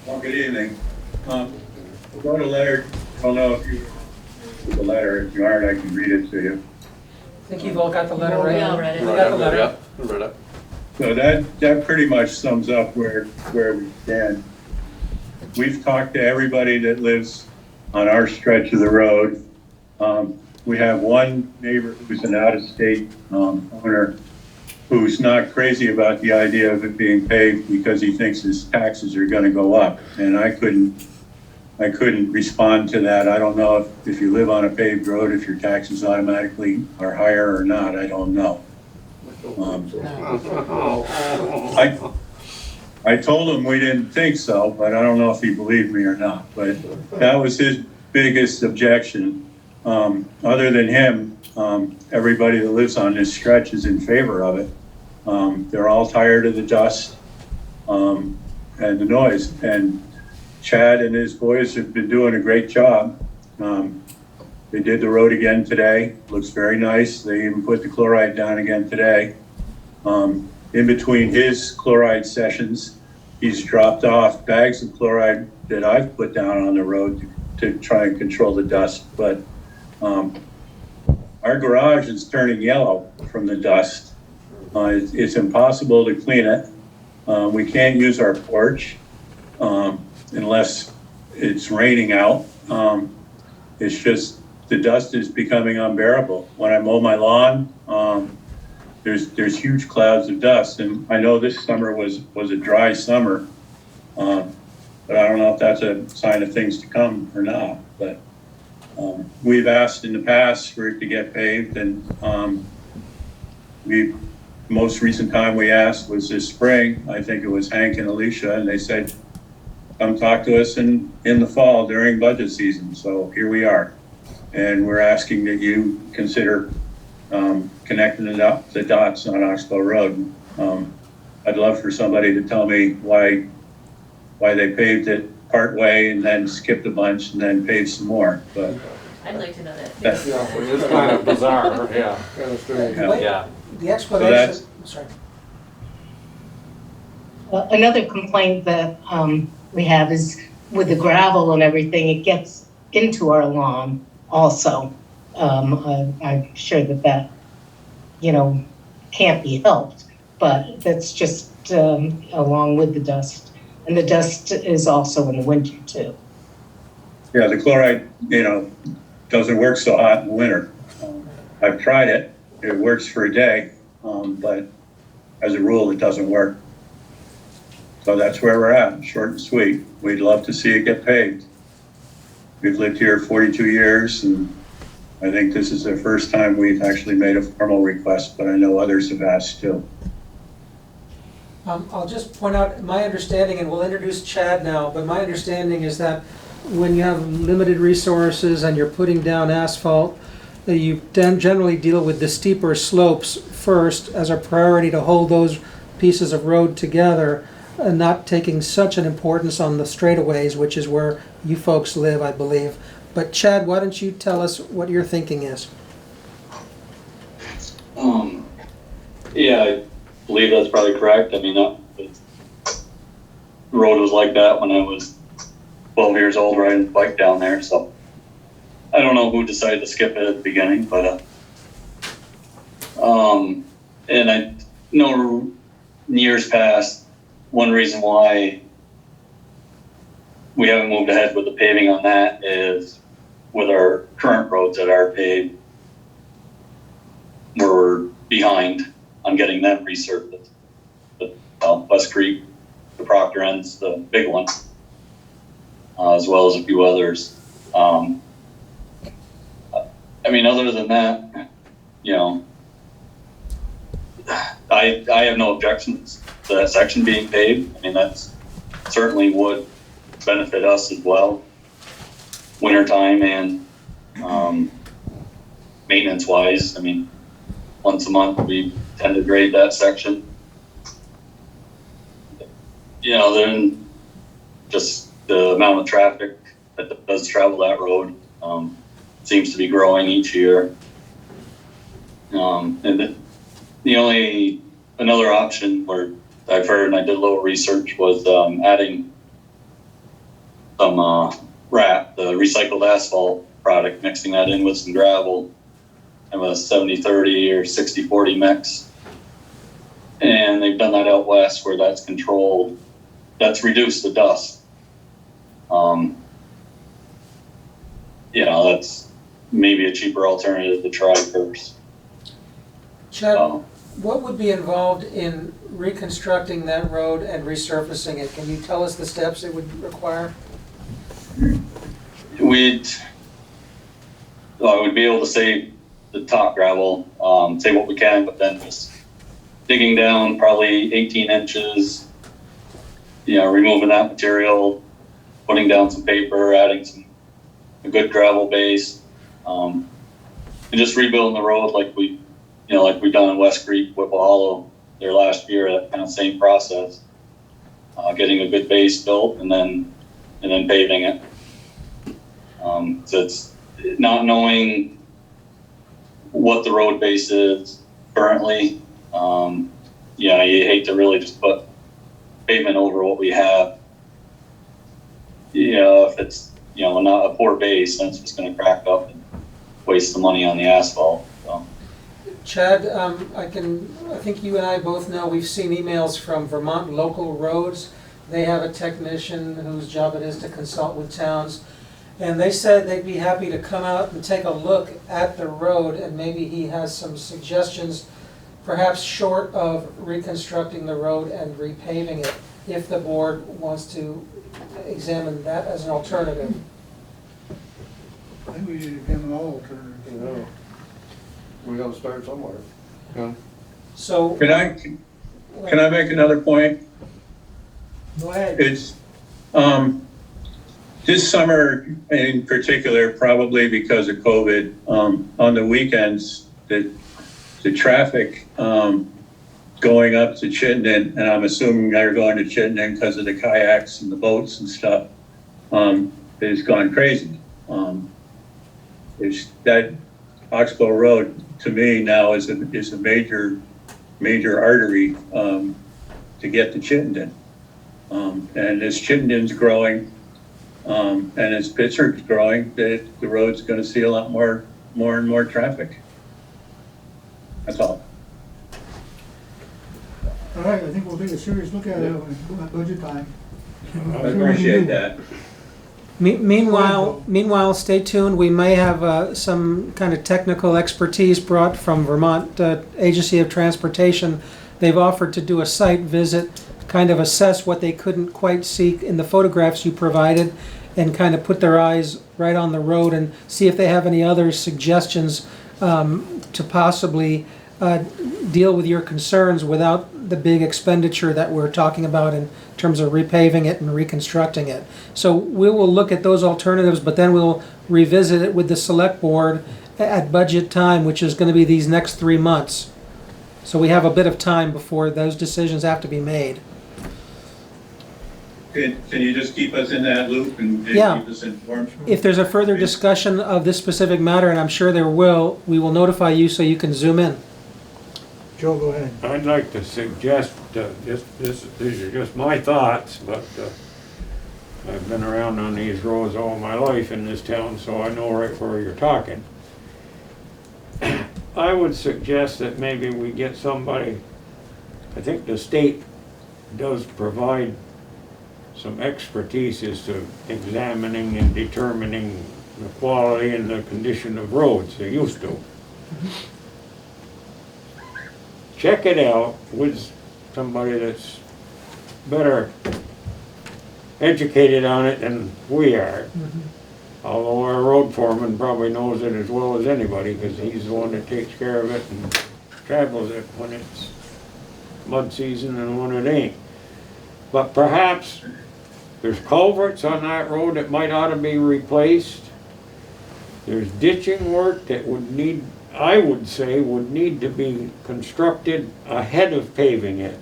Well, good evening. I wrote a letter. I don't know if you read the letter. If you aren't, I can read it to you. I think you've all got the letter, right? We all read it. You got the letter? Yeah, read it. So that pretty much sums up where we stand. We've talked to everybody that lives on our stretch of the road. We have one neighbor who's an out-of-state owner who's not crazy about the idea of it being paved because he thinks his taxes are going to go up. And I couldn't respond to that. I don't know if you live on a paved road, if your taxes automatically are higher or not. I don't know. I told him we didn't think so, but I don't know if he believed me or not. But that was his biggest objection. Other than him, everybody that lives on this stretch is in favor of it. They're all tired of the dust and the noise. And Chad and his boys have been doing a great job. They did the road again today. Looks very nice. They even put the chloride down again today. In between his chloride sessions, he's dropped off bags of chloride that I've put down on the road to try and control the dust. But our garage is turning yellow from the dust. It's impossible to clean it. We can't use our porch unless it's raining out. It's just, the dust is becoming unbearable. When I mow my lawn, there's huge clouds of dust. And I know this summer was a dry summer, but I don't know if that's a sign of things to come or not. But we've asked in the past for it to get paved, and most recent time we asked was this spring. I think it was Hank and Alicia, and they said, come talk to us in the fall during budget season. So here we are. And we're asking that you consider connecting the dots on Oxbow Road. I'd love for somebody to tell me why they paved it part way and then skipped a bunch and then paved some more. But I'd like to know that. That's- It's kind of bizarre, yeah. Yeah. The explanation, sorry. Another complaint that we have is with the gravel and everything, it gets into our lawn also. I'm sure that can't be helped, but that's just along with the dust. And the dust is also in the winter too. Yeah, the chloride, doesn't work so hot in the winter. I've tried it. It works for a day, but as a rule, it doesn't work. So that's where we're at, short and sweet. We'd love to see it get paved. We've lived here 42 years, and I think this is the first time we've actually made a formal request, but I know others have asked too. I'll just point out my understanding, and we'll introduce Chad now, but my understanding is that when you have limited resources and you're putting down asphalt, you then generally deal with the steeper slopes first as a priority to hold those pieces of road together, and not taking such an importance on the straightaways, which is where you folks live, I believe. But Chad, why don't you tell us what your thinking is? Yeah, I believe that's probably correct. I mean, the road was like that when I was 12 years old riding the bike down there, so I don't know who decided to skip it at the beginning, but and I know in years past, one reason why we haven't moved ahead with the paving on that is with our current roads that are paved, we're behind on getting them resurfaced. West Creek, the Proctor End's the big one, as well as a few others. I mean, other than that, you know, I have no objections to that section being paved. I mean, that's certainly would benefit us as well, wintertime and maintenance wise. I mean, once a month we tend to grade that section. You know, then just the amount of traffic that does travel that road seems to be growing each year. And another option where I've heard, and I did a little research, was adding some RAP, the recycled asphalt product, mixing that in with some gravel and with a 70-30 or 60-40 mix. And they've done that out west where that's controlled. That's reduced the dust. You know, that's maybe a cheaper alternative to try first. Chad, what would be involved in reconstructing that road and resurfacing it? Can you tell us the steps it would require? I would be able to save the top gravel, save what we can, but then just digging down probably 18 inches, you know, removing that material, putting down some paper, adding a good gravel base, and just rebuilding the road like we've done in West Creek, Whipple Hollow there last year, that kind of same process, getting a good base built and then paving it. So it's not knowing what the road base is currently. You hate to really just put pavement over what we have. If it's, not a poor base, then it's just gonna crack up and waste the money on the asphalt, so. Chad, I think you and I both know, we've seen emails from Vermont Local Roads. They have a technician whose job it is to consult with towns. And they said they'd be happy to come out and take a look at the road, and maybe he has some suggestions, perhaps short of reconstructing the road and repaving it, if the board wants to examine that as an alternative. I think we need to examine all alternatives. Yeah. We gotta start somewhere. So. Can I make another point? Go ahead. It's, this summer in particular, probably because of COVID, on the weekends, the traffic going up to Chittenden, and I'm assuming they're going to Chittenden because of the kayaks and the boats and stuff, has gone crazy. That Oxbow Road, to me now, is a major artery to get to Chittenden. And as Chittenden's growing, and as Pittsburgh's growing, the road's going to see a lot more and more traffic. That's all. All right, I think we'll take a serious look at it when budget time. I appreciate that. Meanwhile, stay tuned. We may have some kind of technical expertise brought from Vermont Agency of Transportation. They've offered to do a site visit, kind of assess what they couldn't quite see in the photographs you provided, and kind of put their eyes right on the road and see if they have any other suggestions to possibly deal with your concerns without the big expenditure that we're talking about in terms of repaving it and reconstructing it. So we will look at those alternatives, but then we'll revisit it with the select board at budget time, which is gonna be these next 3 months. So we have a bit of time before those decisions have to be made. Can you just keep us in that loop and Yeah. keep us informed? If there's a further discussion of this specific matter, and I'm sure there will, we will notify you so you can zoom in. Joe, go ahead. I'd like to suggest, these are just my thoughts, but I've been around on these roads all my life in this town, so I know right where you're talking. I would suggest that maybe we get somebody, I think the state does provide some expertise as to examining and determining the quality and the condition of roads, they used to. Check it out with somebody that's better educated on it than we are. Although our road foreman probably knows it as well as anybody, because he's the one that takes care of it and travels it when it's mud season and when it ain't. But perhaps there's culverts on that road that might ought to be replaced. There's ditching work that would need, I would say, would need to be constructed ahead of paving it.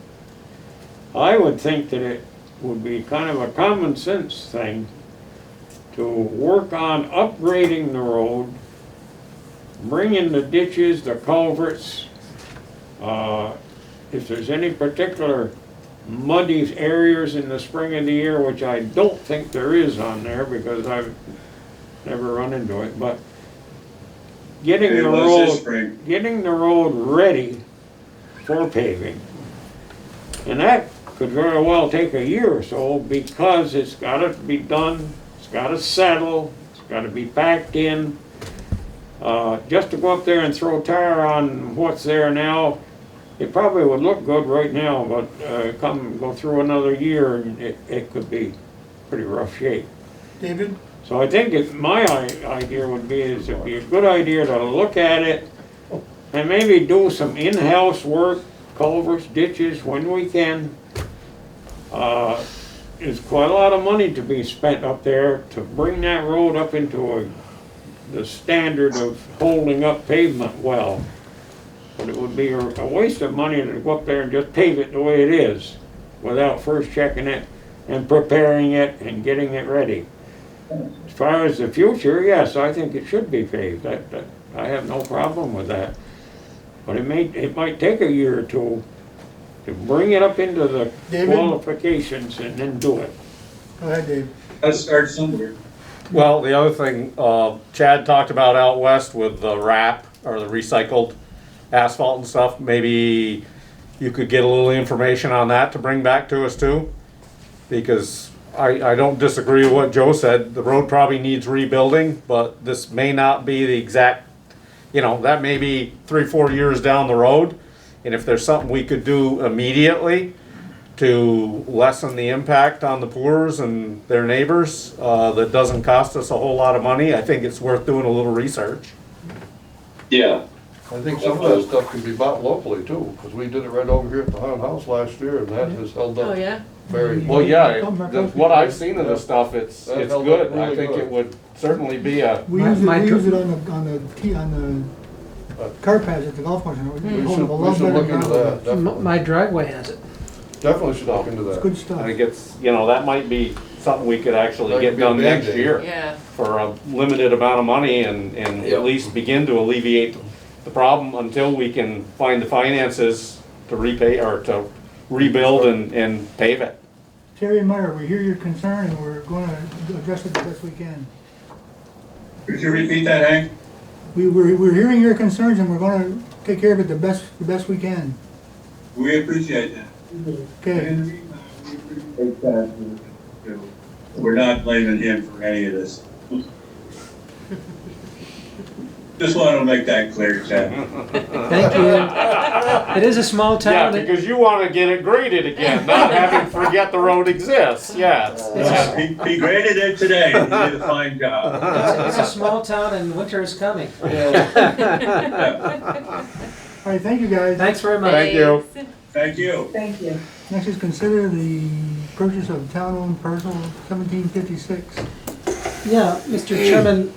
I would think that it would be kind of a common sense thing to work on upgrading the road, bring in the ditches, the culverts. If there's any particular muddy areas in the spring of the year, which I don't think there is on there because I've never run into it, but getting It the was this road, spring. getting the road ready for paving. And that could very well take a year or so because it's gotta be done, it's gotta settle, it's gotta be packed in. Just to go up there and throw tire on what's there now, it probably would look good right now, but go through another year and it could be pretty rough shape. David? So I think my idea would be is it'd be a good idea to look at it and maybe do some in-house work, culverts, ditches when we can. There's quite a lot of money to be spent up there to bring that road up into the standard of holding up pavement well. But it would be a waste of money to go up there and just pave it the way it is without first checking it and preparing it and getting it ready. As far as the future, yes, I think it should be paved. I have no problem with that. But it might take a year or two to bring it up into the David? qualifications and then do it. Go ahead, Dave. Let's start somewhere. Well, the other thing, Chad talked about out west with the wrap or the recycled asphalt and stuff, maybe you could get a little information on that to bring back to us too. Because I don't disagree with what Joe said, the road probably needs rebuilding, but this may not be the exact, that may be 3-4 years down the road. And if there's something we could do immediately to lessen the impact on the poors and their neighbors, that doesn't cost us a whole lot of money, I think it's worth doing a little research. Yeah, I think some of that stuff can be bought locally too, because we did it right over here at the haunted house last year, and that has held Oh, up yeah? very. Well, yeah, what I've seen of this stuff, it's That held good. up really I think good. it would certainly be a, We My- use it, my we dr- use it on the car pads at the golf course. and We We hold up a should lot better look into gravel. that, definitely. My driveway has it. Definitely should look into It's that. good I stuff. think it's, that might be something we could actually That get could be a done next Band-Aid. year Yeah. for a limited amount of money and Yeah. at least begin to alleviate the problem until we can find the finances to repay or to rebuild and pave it. Terry and Meyer, we hear your concern and we're going to address it the best we can. Could you repeat that, Hank? We're hearing your concerns and we're going to take care of it the best we can. We appreciate that. Okay. We're not blaming him for any of this. Just wanted to make that clear, Chad. Thank you. It is a small Yeah, town. because you want to get it graded again, not having forget the road exists, yes. He graded it today, and he did a fine job. It's a small town and winter is coming. All right, thank you guys. Thanks very much. Thank you. Thank you. Thank you. Next is consider the purchase of town-owned parcel 1756. Yeah, Mr. Chairman,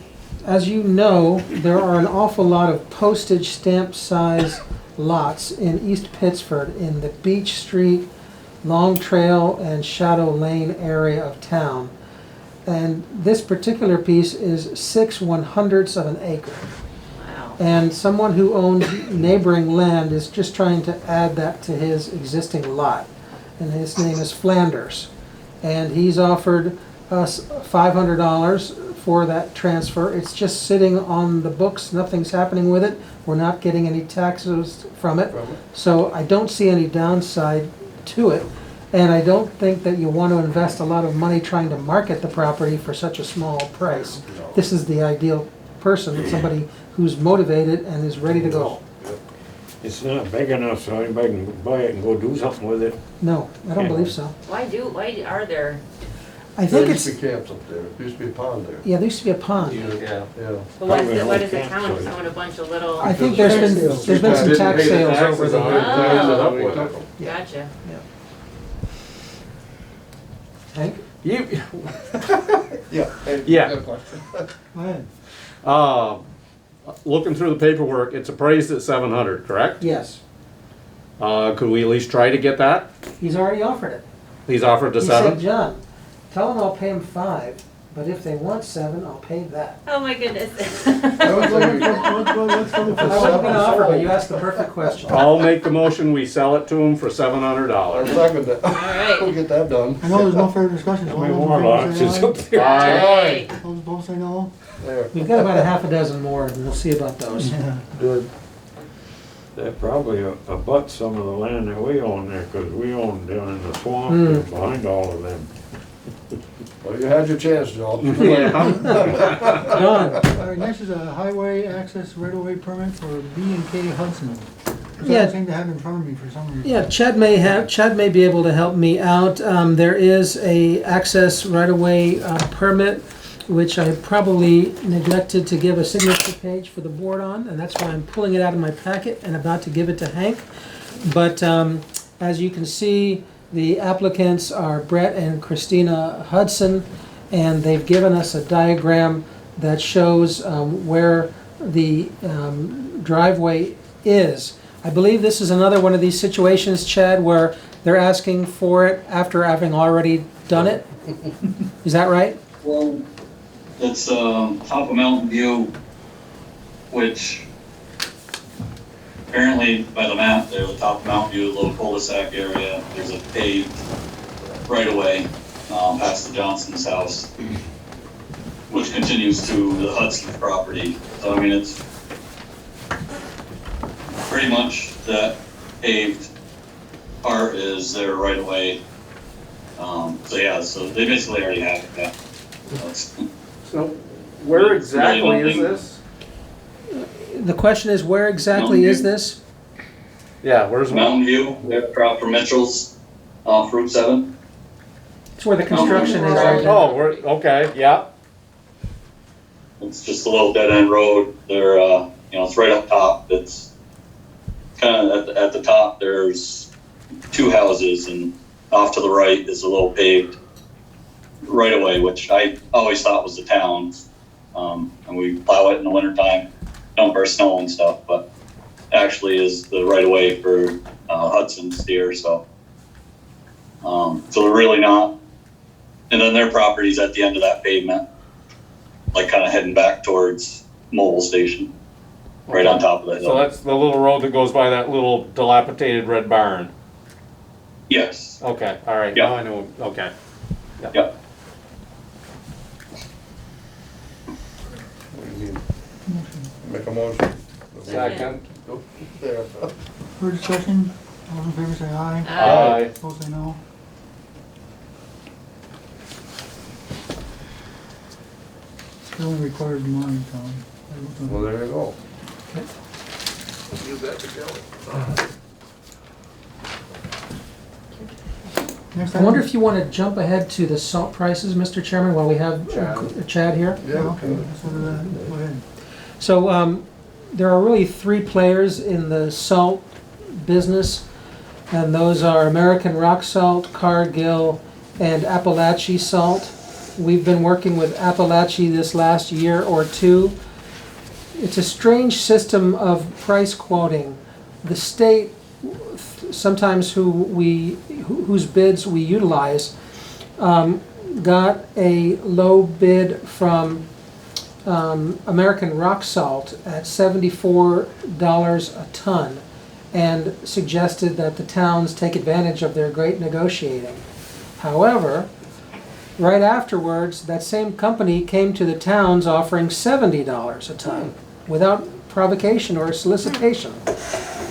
as you know, there are an awful lot of postage stamp size lots in East Pittsford in the Beach Street, Long Trail, and Shadow Lane area of town. And this particular piece is 6/100ths of an acre. Wow. And someone who owns neighboring land is just trying to add that to his existing lot. And his name is Flanders. And he's offered us $500 for that transfer. It's just sitting on the books, nothing's happening with it. We're not getting any taxes from it. So I don't see any downside to it. And I don't think that you want to invest a lot of money trying to market the property for such a small price. This is the ideal person, somebody who's motivated and is ready to go. It's not big enough so anybody can buy it and go do something with it. No, I don't believe so. Why are there, I There think used it's, to be camps up there, there used to be a pond there. yeah, there used to be a pond. Yeah. Yeah. but why Probably does an the old town campsite. own a bunch of little? I think there's been some Didn't tax pay the sales over taxes the on it, years. they ended up Oh. with it. Gotcha. Hank? You, Yeah. Hey, Yeah. you got a question? Go ahead. looking through the paperwork, it's appraised at 700, correct? Yes, Could we at least try to get that? he's already offered it. He's offered the He said, 7? John, tell them I'll pay them 5, but if they want 7, I'll pay that. Oh my goodness. I would say we- Let's go I for wasn't gonna offer, but you asked the perfect question. I'll make the motion, we sell it to him for I'll $700. second that. right. We'll get that done. I know there's no further discussion, so all My those in warlocks favor is say up there. Aye. aye. Those opposed say no. There, We've got about a half a dozen more, and we'll see about those. Yeah. good. That probably abuts some of the land that we own there, cause we own down in the swamp Hmm. there behind all of them. Well, you had your chance, Joe. Done. All right, next is a highway access right-of-way permit for B&K Hudson. Which I Yeah. don't seem to have in front of me for some reason. Yeah, Chad may be able to help me out. There is a access right-of-way permit, which I probably neglected to give a signature page for the board on, and that's why I'm pulling it out of my packet and about to give it to Hank. But as you can see, the applicants are Brett and Christina Hudson, and they've given us a diagram that shows where the driveway is. I believe this is another one of these situations, Chad, where they're asking for it after having already done it? Is that right? Well, it's top of Mountain View, which apparently by the map there, the top of Mountain View, little cul-de-sac area, there's a paved right away past the Johnson's house, which continues to the Hudson's property. So I mean, it's pretty much that paved part is their right away. So yeah, so they basically already have it. Yeah. So it's- So, where exactly is this? The question is, where exactly is this? Yeah, where's Mountain View, they're across from Mitchell's off Route 7. It's where the construction is right now. Oh, we're, okay, yeah. It's just a little dead end road. They're, it's right up top. It's kind of at the top. There's 2 houses, and off to the right is a little paved right away, which I always thought was the town's. And we plow it in the wintertime, dump our snow and stuff, but actually is the right of way for Hudson Steer. So they're really not. And then their property's at the end of that pavement, like kind of heading back towards Mobile Station, right on top of the So hill. that's the little road that goes by that little dilapidated red barn. Yes. Okay, all right, Yeah. now I know, okay. Yep. What do you mean? Make a motion. Second. Go there. For discussion, all those in favor say aye. Aye. Opposed say no. It's only required mine, Tom. I looked on Well, it. there you go. You got to go. Next I wonder item. if you want to jump ahead to the salt prices, Mr. Chairman, while we have Chad here? Yeah, Okay, okay. so go ahead. So there are really 3 players in the salt business. And those are American Rock Salt, Cargill, and Appalachia Salt. We've been working with Appalachia this last year or two. It's a strange system of price quoting. The state, sometimes whose bids we utilize, got a low bid from American Rock Salt at $74 a ton and suggested that the towns take advantage of their great negotiating. However, right afterwards, that same company came to the towns offering $70 a ton without provocation or solicitation.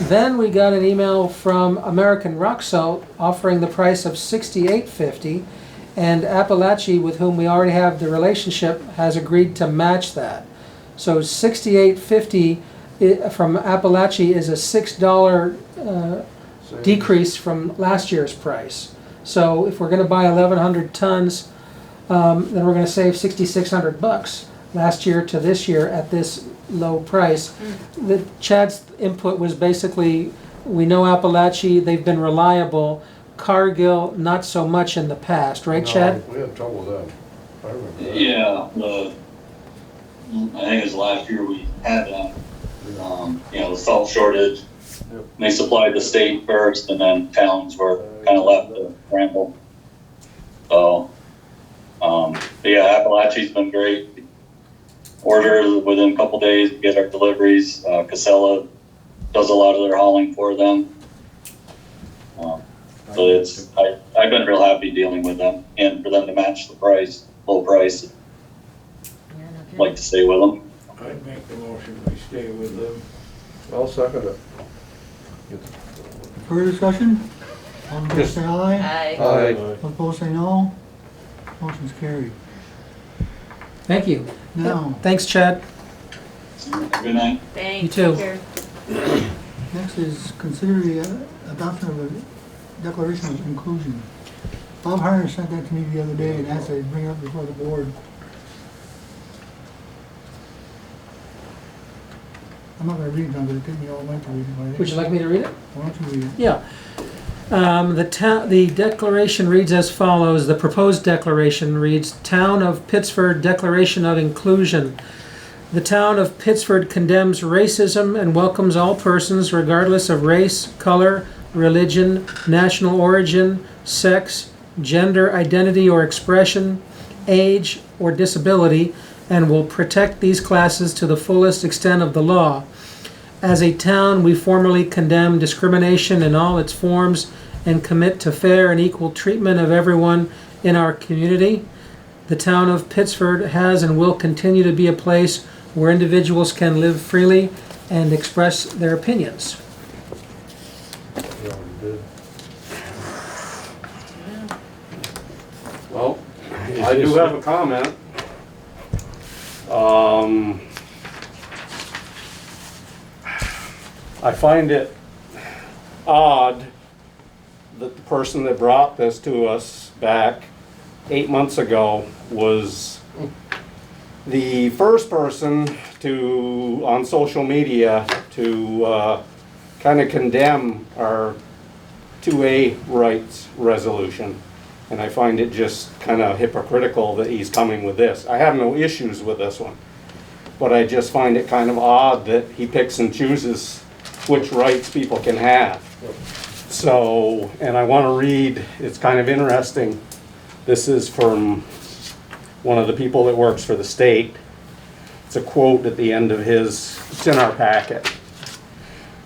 Then we got an email from American Rock Salt offering the price of $68.50, and Appalachia, with whom we already have the relationship, has agreed to match that. So $68.50 from Appalachia is a $6 decrease from last year's price. So if we're going to buy 1,100 tons, then we're going to save $6,600 last year to this year at this low price. Chad's input was basically, we know Appalachia, they've been reliable. Cargill, not so much in the past, right, Chad? We had trouble with them. I remember that. Yeah, I think it was last year we had that, the salt shortage. Yep. They supplied the state first, and then towns were kind of left to ramble. So, yeah, Appalachia's been great. Order within a couple days, get our deliveries. Casella does a lot of their hauling for them. So I've been real happy dealing with them, and for them to match the price, low price. I'd like to stay with them. I'd make the motion, we stay with them. I'll second it. Further discussion? All in favor Yes. say aye. Aye. Aye. All opposed say no. Motion's carried. Thank you. Now, Thanks, Chad. Good night. Thanks. You too. Take care. next is consider the adoption of a declaration of inclusion. Bob Harner sent that to me the other day and asked I bring it up before the board. I'm not gonna read it now, but it took me all night to read it. but I think- Would you like me to read it? Why don't you read it? Yeah. The declaration reads as follows. The proposed declaration reads, Town of Pittsford Declaration of Inclusion. The town of Pittsford condemns racism and welcomes all persons regardless of race, color, religion, national origin, sex, gender identity or expression, age, or disability, and will protect these classes to the fullest extent of the law. As a town, we formally condemn discrimination in all its forms and commit to fair and equal treatment of everyone in our community. The town of Pittsford has and will continue to be a place where individuals can live freely and express their opinions. Yeah, we did. Well, I do have a comment. I find it odd that the person that brought this to us back 8 months ago was the first person to, on social media, to kind of condemn our 2A rights resolution. And I find it just kind of hypocritical that he's coming with this. I have no issues with this one, but I just find it kind of odd that he picks and chooses which rights people can have. So, and I want to read, it's kind of interesting. This is from one of the people that works for the state. It's a quote at the end of his, it's in our packet.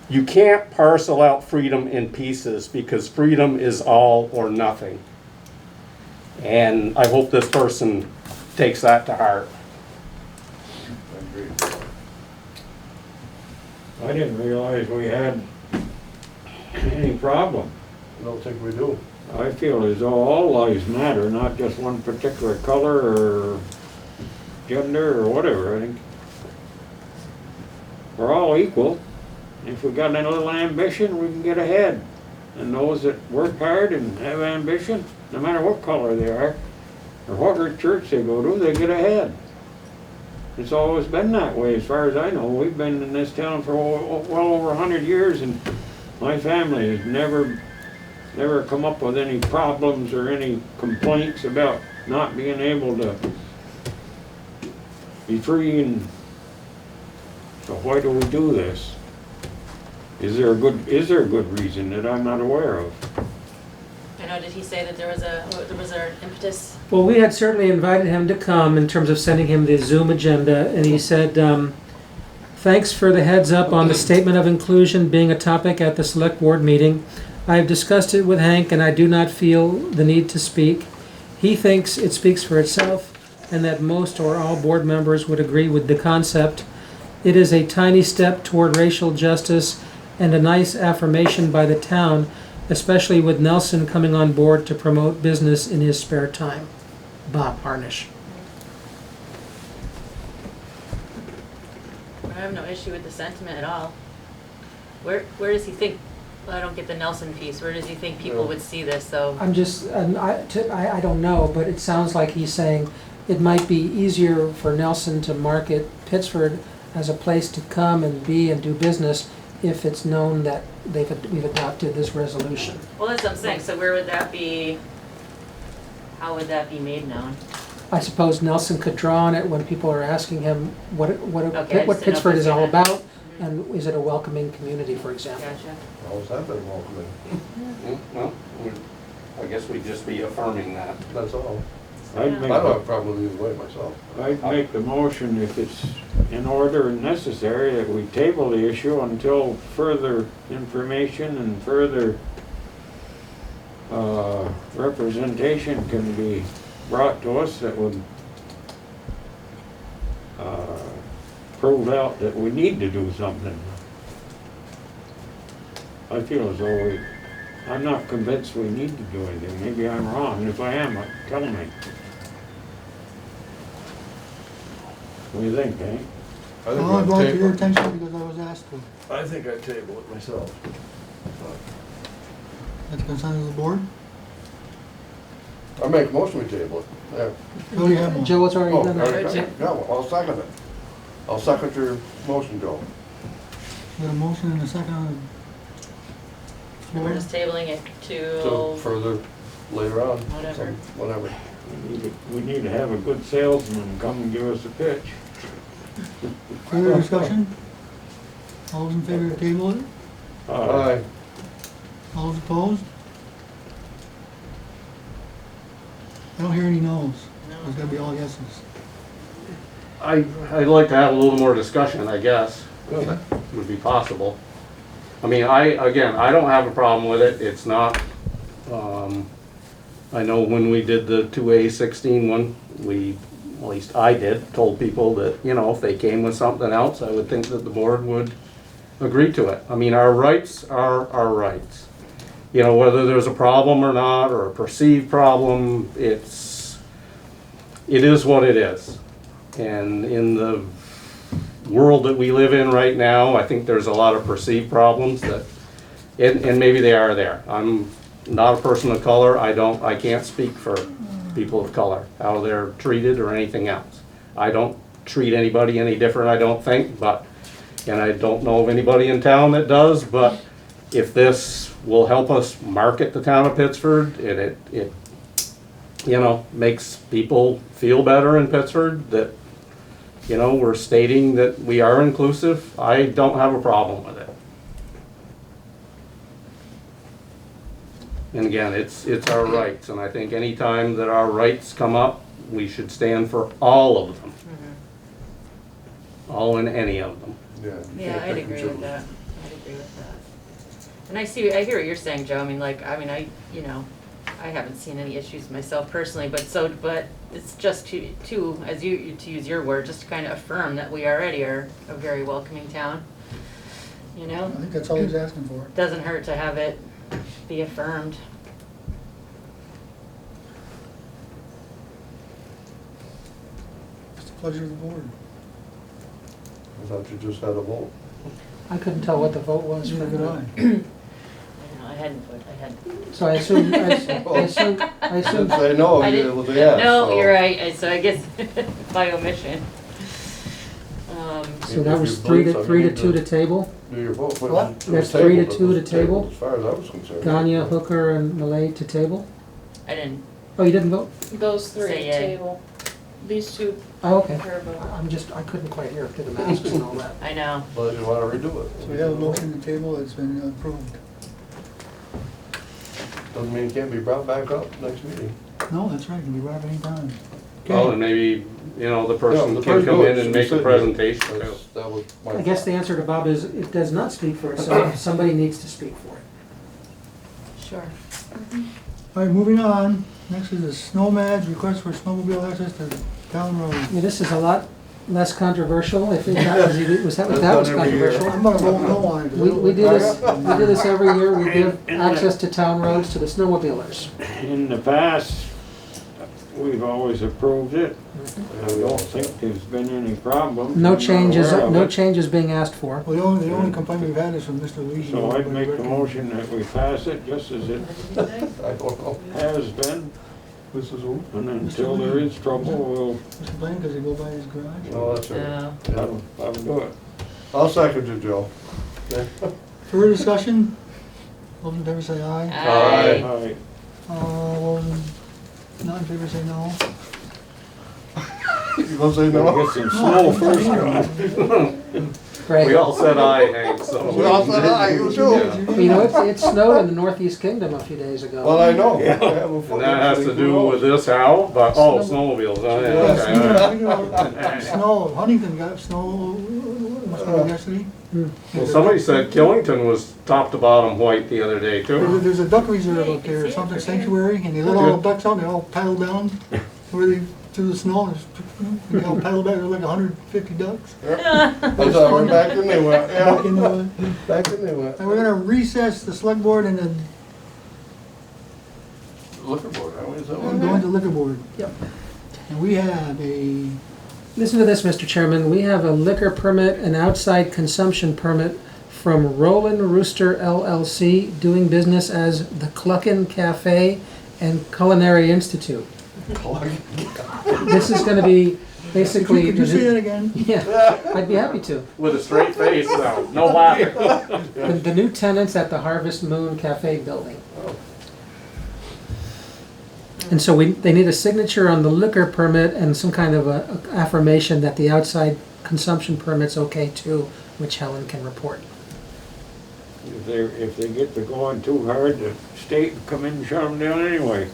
You can't parcel out freedom in pieces because freedom is all or nothing. And I hope this person takes that to heart. I agree. I didn't realize we had any problem. I don't think we do. I feel as though all lives matter, not just one particular color or gender or whatever. I think we're all equal. If we got a little ambition, we can get ahead. And those that work hard and have ambition, no matter what color they are, or what church they go to, they get ahead. It's always been that way, as far as I know. We've been in this town for well over 100 years, and my family has never never come up with any problems or any complaints about not being able to be free, and so why do we do this? Is there a good reason that I'm not aware of? I know, did he say that there was an impetus? Well, we had certainly invited him to come in terms of sending him the Zoom agenda, and he said, thanks for the heads up on the statement of inclusion being a topic at the select board meeting. I have discussed it with Hank and I do not feel the need to speak. He thinks it speaks for itself and that most or all board members would agree with the concept. It is a tiny step toward racial justice and a nice affirmation by the town, especially with Nelson coming on board to promote business in his spare time. Bob Harnish. I have no issue with the sentiment at all. Where does he think, well, I don't get the Nelson piece, where does he think people would see this, so? I'm just, I don't know, but it sounds like he's saying it might be easier for Nelson to market Pittsford as a place to come and be and do business if it's known that we've adopted this resolution. Well, that's what I'm saying, so where would that be, how would that be made known? I suppose Nelson could draw on it when people are asking him what Okay, I just didn't know Pittsford if is he's all gonna- about, and is it a welcoming community, for example. Gotcha. Always have been welcoming, Well, I guess we'd just be affirming that. that's all. I'd I make, don't have a problem with either way myself. I'd make the motion, if it's in order and necessary, that we table the issue until further information and further representation can be brought to us that would prove out that we need to do something. I feel as though I'm not convinced we need to do anything. Maybe I'm wrong. If I am, tell me. What do you think, eh? I think Well, I I'd brought it to your table- attention because I was asked to. I think I'd table it myself. At the consent of the board? I make a motion we table it, yeah. Oh, you have one. Joe, it's already Oh, done all that. right, yeah, well, I'll second it. I'll second your motion, Joe. Got a motion and a second on the We're floor. just tabling it So to, further, later on. Whatever. Whatever. We need to have a good salesman come and give us a pitch. Further discussion? All those in favor of table it? Aye. All those opposed? I don't hear any no's. There's gotta be all yeses. I'd like to have a little more discussion, I guess, if that would be possible. I mean, I don't have a problem with it, it's not, I know when we did the 2A16 one, we, at least I did, told people that, you know, if they came with something else, I would think that the board would agree to it. I mean, our rights are our rights. You know, whether there's a problem or not, or a perceived problem, it is what it is. And in the world that we live in right now, I think there's a lot of perceived problems that, and maybe they are there. I'm not a person of color, I can't speak for people of color, how they're treated or anything else. I don't treat anybody any different, I don't think, but, and I don't know of anybody in town that does, but if this will help us market the town of Pittsford, and it you know, makes people feel better in Pittsford, that, you know, we're stating that we are inclusive, I don't have a problem with it. And again, it's our rights, and I think any time that our rights come up, we should stand for all of them. All and any of them. Yeah. you yeah, can't I'd pick and agree with choose. that, I'd agree with that. And I hear what you're saying, Joe, I mean, like, you know, I haven't seen any issues myself personally, but it's just to use your word, just to kind of affirm that we already are a very welcoming town, you know? I think that's all he's asking for. Doesn't hurt to have it be affirmed. It's the pleasure of the board. I thought you just had a vote. I couldn't tell what the vote was for Neither could I. I don't know, I hadn't. So I assume, I I assume, didn't say no, I it didn't- was a yes. No, so you're right, so I guess by omission. so that was three to two to table? do your vote. Put it What? to That's the 3 to table, 2 to table. As far as I was concerned. Gagne, Hooker, and Malay to table? I didn't Oh, you didn't vote? Those three Say yay. table. These two Oh, okay. pair vote. I couldn't quite hear through the masks and all that. I know. But you wanna redo it. So we have a motion to table, it's been approved. Doesn't mean it can't be brought back up next meeting. No, that's right, it can be brought up anytime. Well, Okay, and maybe, you know, the Yeah, person the can person come who in and make a said that. presentation too. That was my. I guess the answer to Bob is it does not speak for itself. Somebody needs to speak for it. Sure. all right, moving on. Next is the Snowmads, request for snowmobile access to town road. Yeah, this is a lot less controversial, if that was That's done every year. controversial. I'm gonna vote no on it. We do this every year. We give access to town roads to the snowmobilers. In the past, we've always approved it. I don't think there's been any problem. No I'm not changes, aware of no it. changes being asked for. Well, the only complaint we've had is from Mr. Lee. So I'd make the motion that we pass it just as it I don't know. has been, This is who? and until there is trouble, we'll, Mr. Blaine, because he go by his garage. No, that's right. No. Yeah. I'll do it. I'll second you, Joe. Further discussion? All those in favor say aye. Aye. Aye. All those not in favor say no. You gonna say Gotta no? get some snow first, John. Great. We all said aye, Hank, so. We all said aye, you too. Well, you know, it snowed in the Northeast Kingdom a few days ago. Well, I know. Yeah. And that has to do with this how, but, oh, snowmobiles, oh, yeah, okay, all right. Snow, Huntington got snow, must be yesterday. Well, somebody said Killington was top to bottom white the other day too. There's a duck reserve up there, something sanctuary, and they let all the ducks out, they all paddle down, where they, through the snow, and they all paddle back, there's like 150 ducks. I saw one back and they went, Back in yeah. the, Back and they went. and we're gonna recess the select board and then Liquor board, how is that go one? into liquor board. Yep. And we have a, Listen to this, Mr. Chairman. We have a liquor permit, an outside consumption permit from Roland Rooster LLC, doing business as the Cluckin Cafe and Culinary Institute. This is gonna be basically. could you say that again? Yeah, I'd be happy to. With a straight face, no laughing. The new tenants at the Harvest Moon Cafe building. And so they need a signature on the liquor permit and some kind of a affirmation that the outside consumption permit's okay too, which Helen can report. If they get to going too hard, the state will come in and shut them down anyway.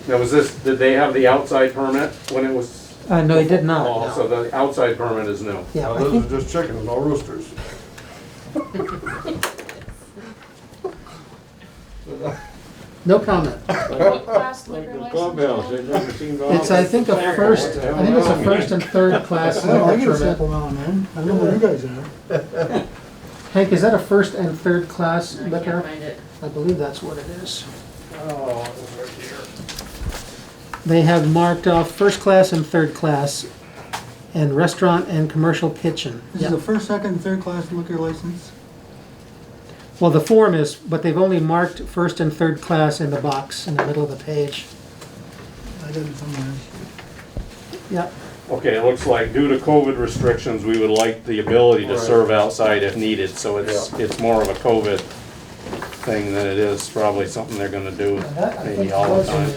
Now, did they have the outside permit when it was? No, they did not. Oh, so no. the outside permit is new. Yeah, Now, I this think, is just chickens, no roosters. no comment. What class Like liquor the license? clubhouse, they never seem to. It's, I think, a first and third class Well, I liquor get a permit. sample now and then, I don't know where you guys are. Hank, is that a first and third class I can't liquor? find it. I believe that's what it is. Oh, it's right here. They have marked off first class and third class, and restaurant and commercial kitchen. This is a first, second, and third class liquor license. Well, the form is, but they've only marked first and third class in the box in the middle of the page. I got it somewhere. Yep. Okay, it looks like due to COVID restrictions, we would like the ability to Right. serve outside if needed, so it's more of a COVID thing than it is probably something they're gonna do maybe all the time.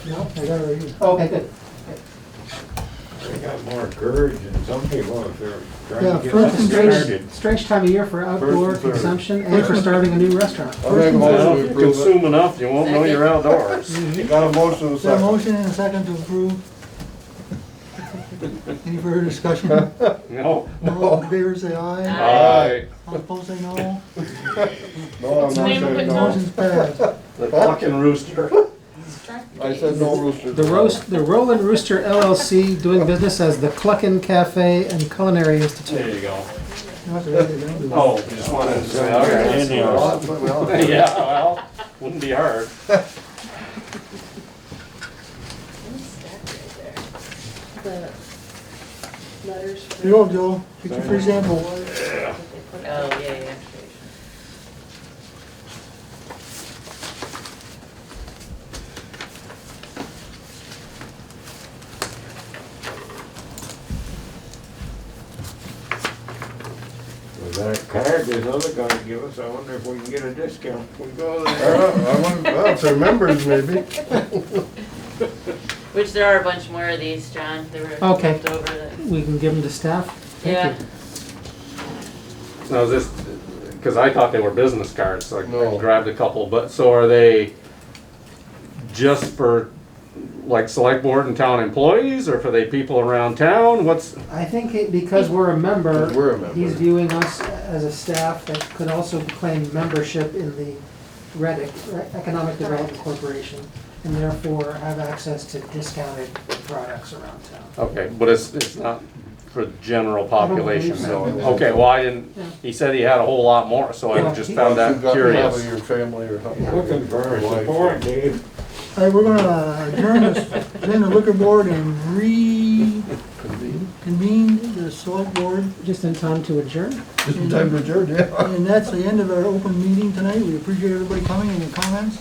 No, I got it right here. Okay, good. They got more courage than some people if they're Yeah, trying to first get and started. Strange time of year for outdoor and third. consumption and for starting a new restaurant. I'll make a Well, motion if to you approve it. consume enough, you won't know you're outdoors. Got a motion and a Is there a second. motion and a second to approve? Any further discussion? No? All in favor say aye. Aye. All opposed say no. No, I'm What's the not name of saying it no. now? Motion's passed. The Cluckin' Rooster. I said no roosters. The Roland Rooster LLC, doing business as the Cluckin Cafe and Culinary There Institute. you go. You have to write it down. Oh, you just wanted to say, okay. In there. Yeah, well, wouldn't be hard. The letters. for- Here you go, Joe. Get your free sample. Oh, yeah. Was That card this other guy give us, I wonder if we can get a discount if we go there. Well, if they're members, maybe. Which there are a bunch more of these, John, there were Okay. left over that, We can give them to staff? Thank yeah. you. Now, is this, because I thought they were business cards, so I No. grabbed a couple, but so are they just for like select board and town employees, or for the people around town? What's, I think because we're a member, Because we're a member. he's viewing us as a staff that could also claim membership in the REDIC, Economic Development Corporation, and therefore have access to discounted products around town. okay, but it's not for the general population, believe so, so. okay, well, I didn't, he said he had a whole lot more, so I Yeah, just he- found that You've got curious. probably your family or something. Looking for Your wife. support, Dave. All right, we're gonna adjourn the liquor board and reconvene the select board. Just in time to adjourn? Just in time to adjourn, yeah. And that's the end of our open meeting tonight. We appreciate everybody coming and your comments.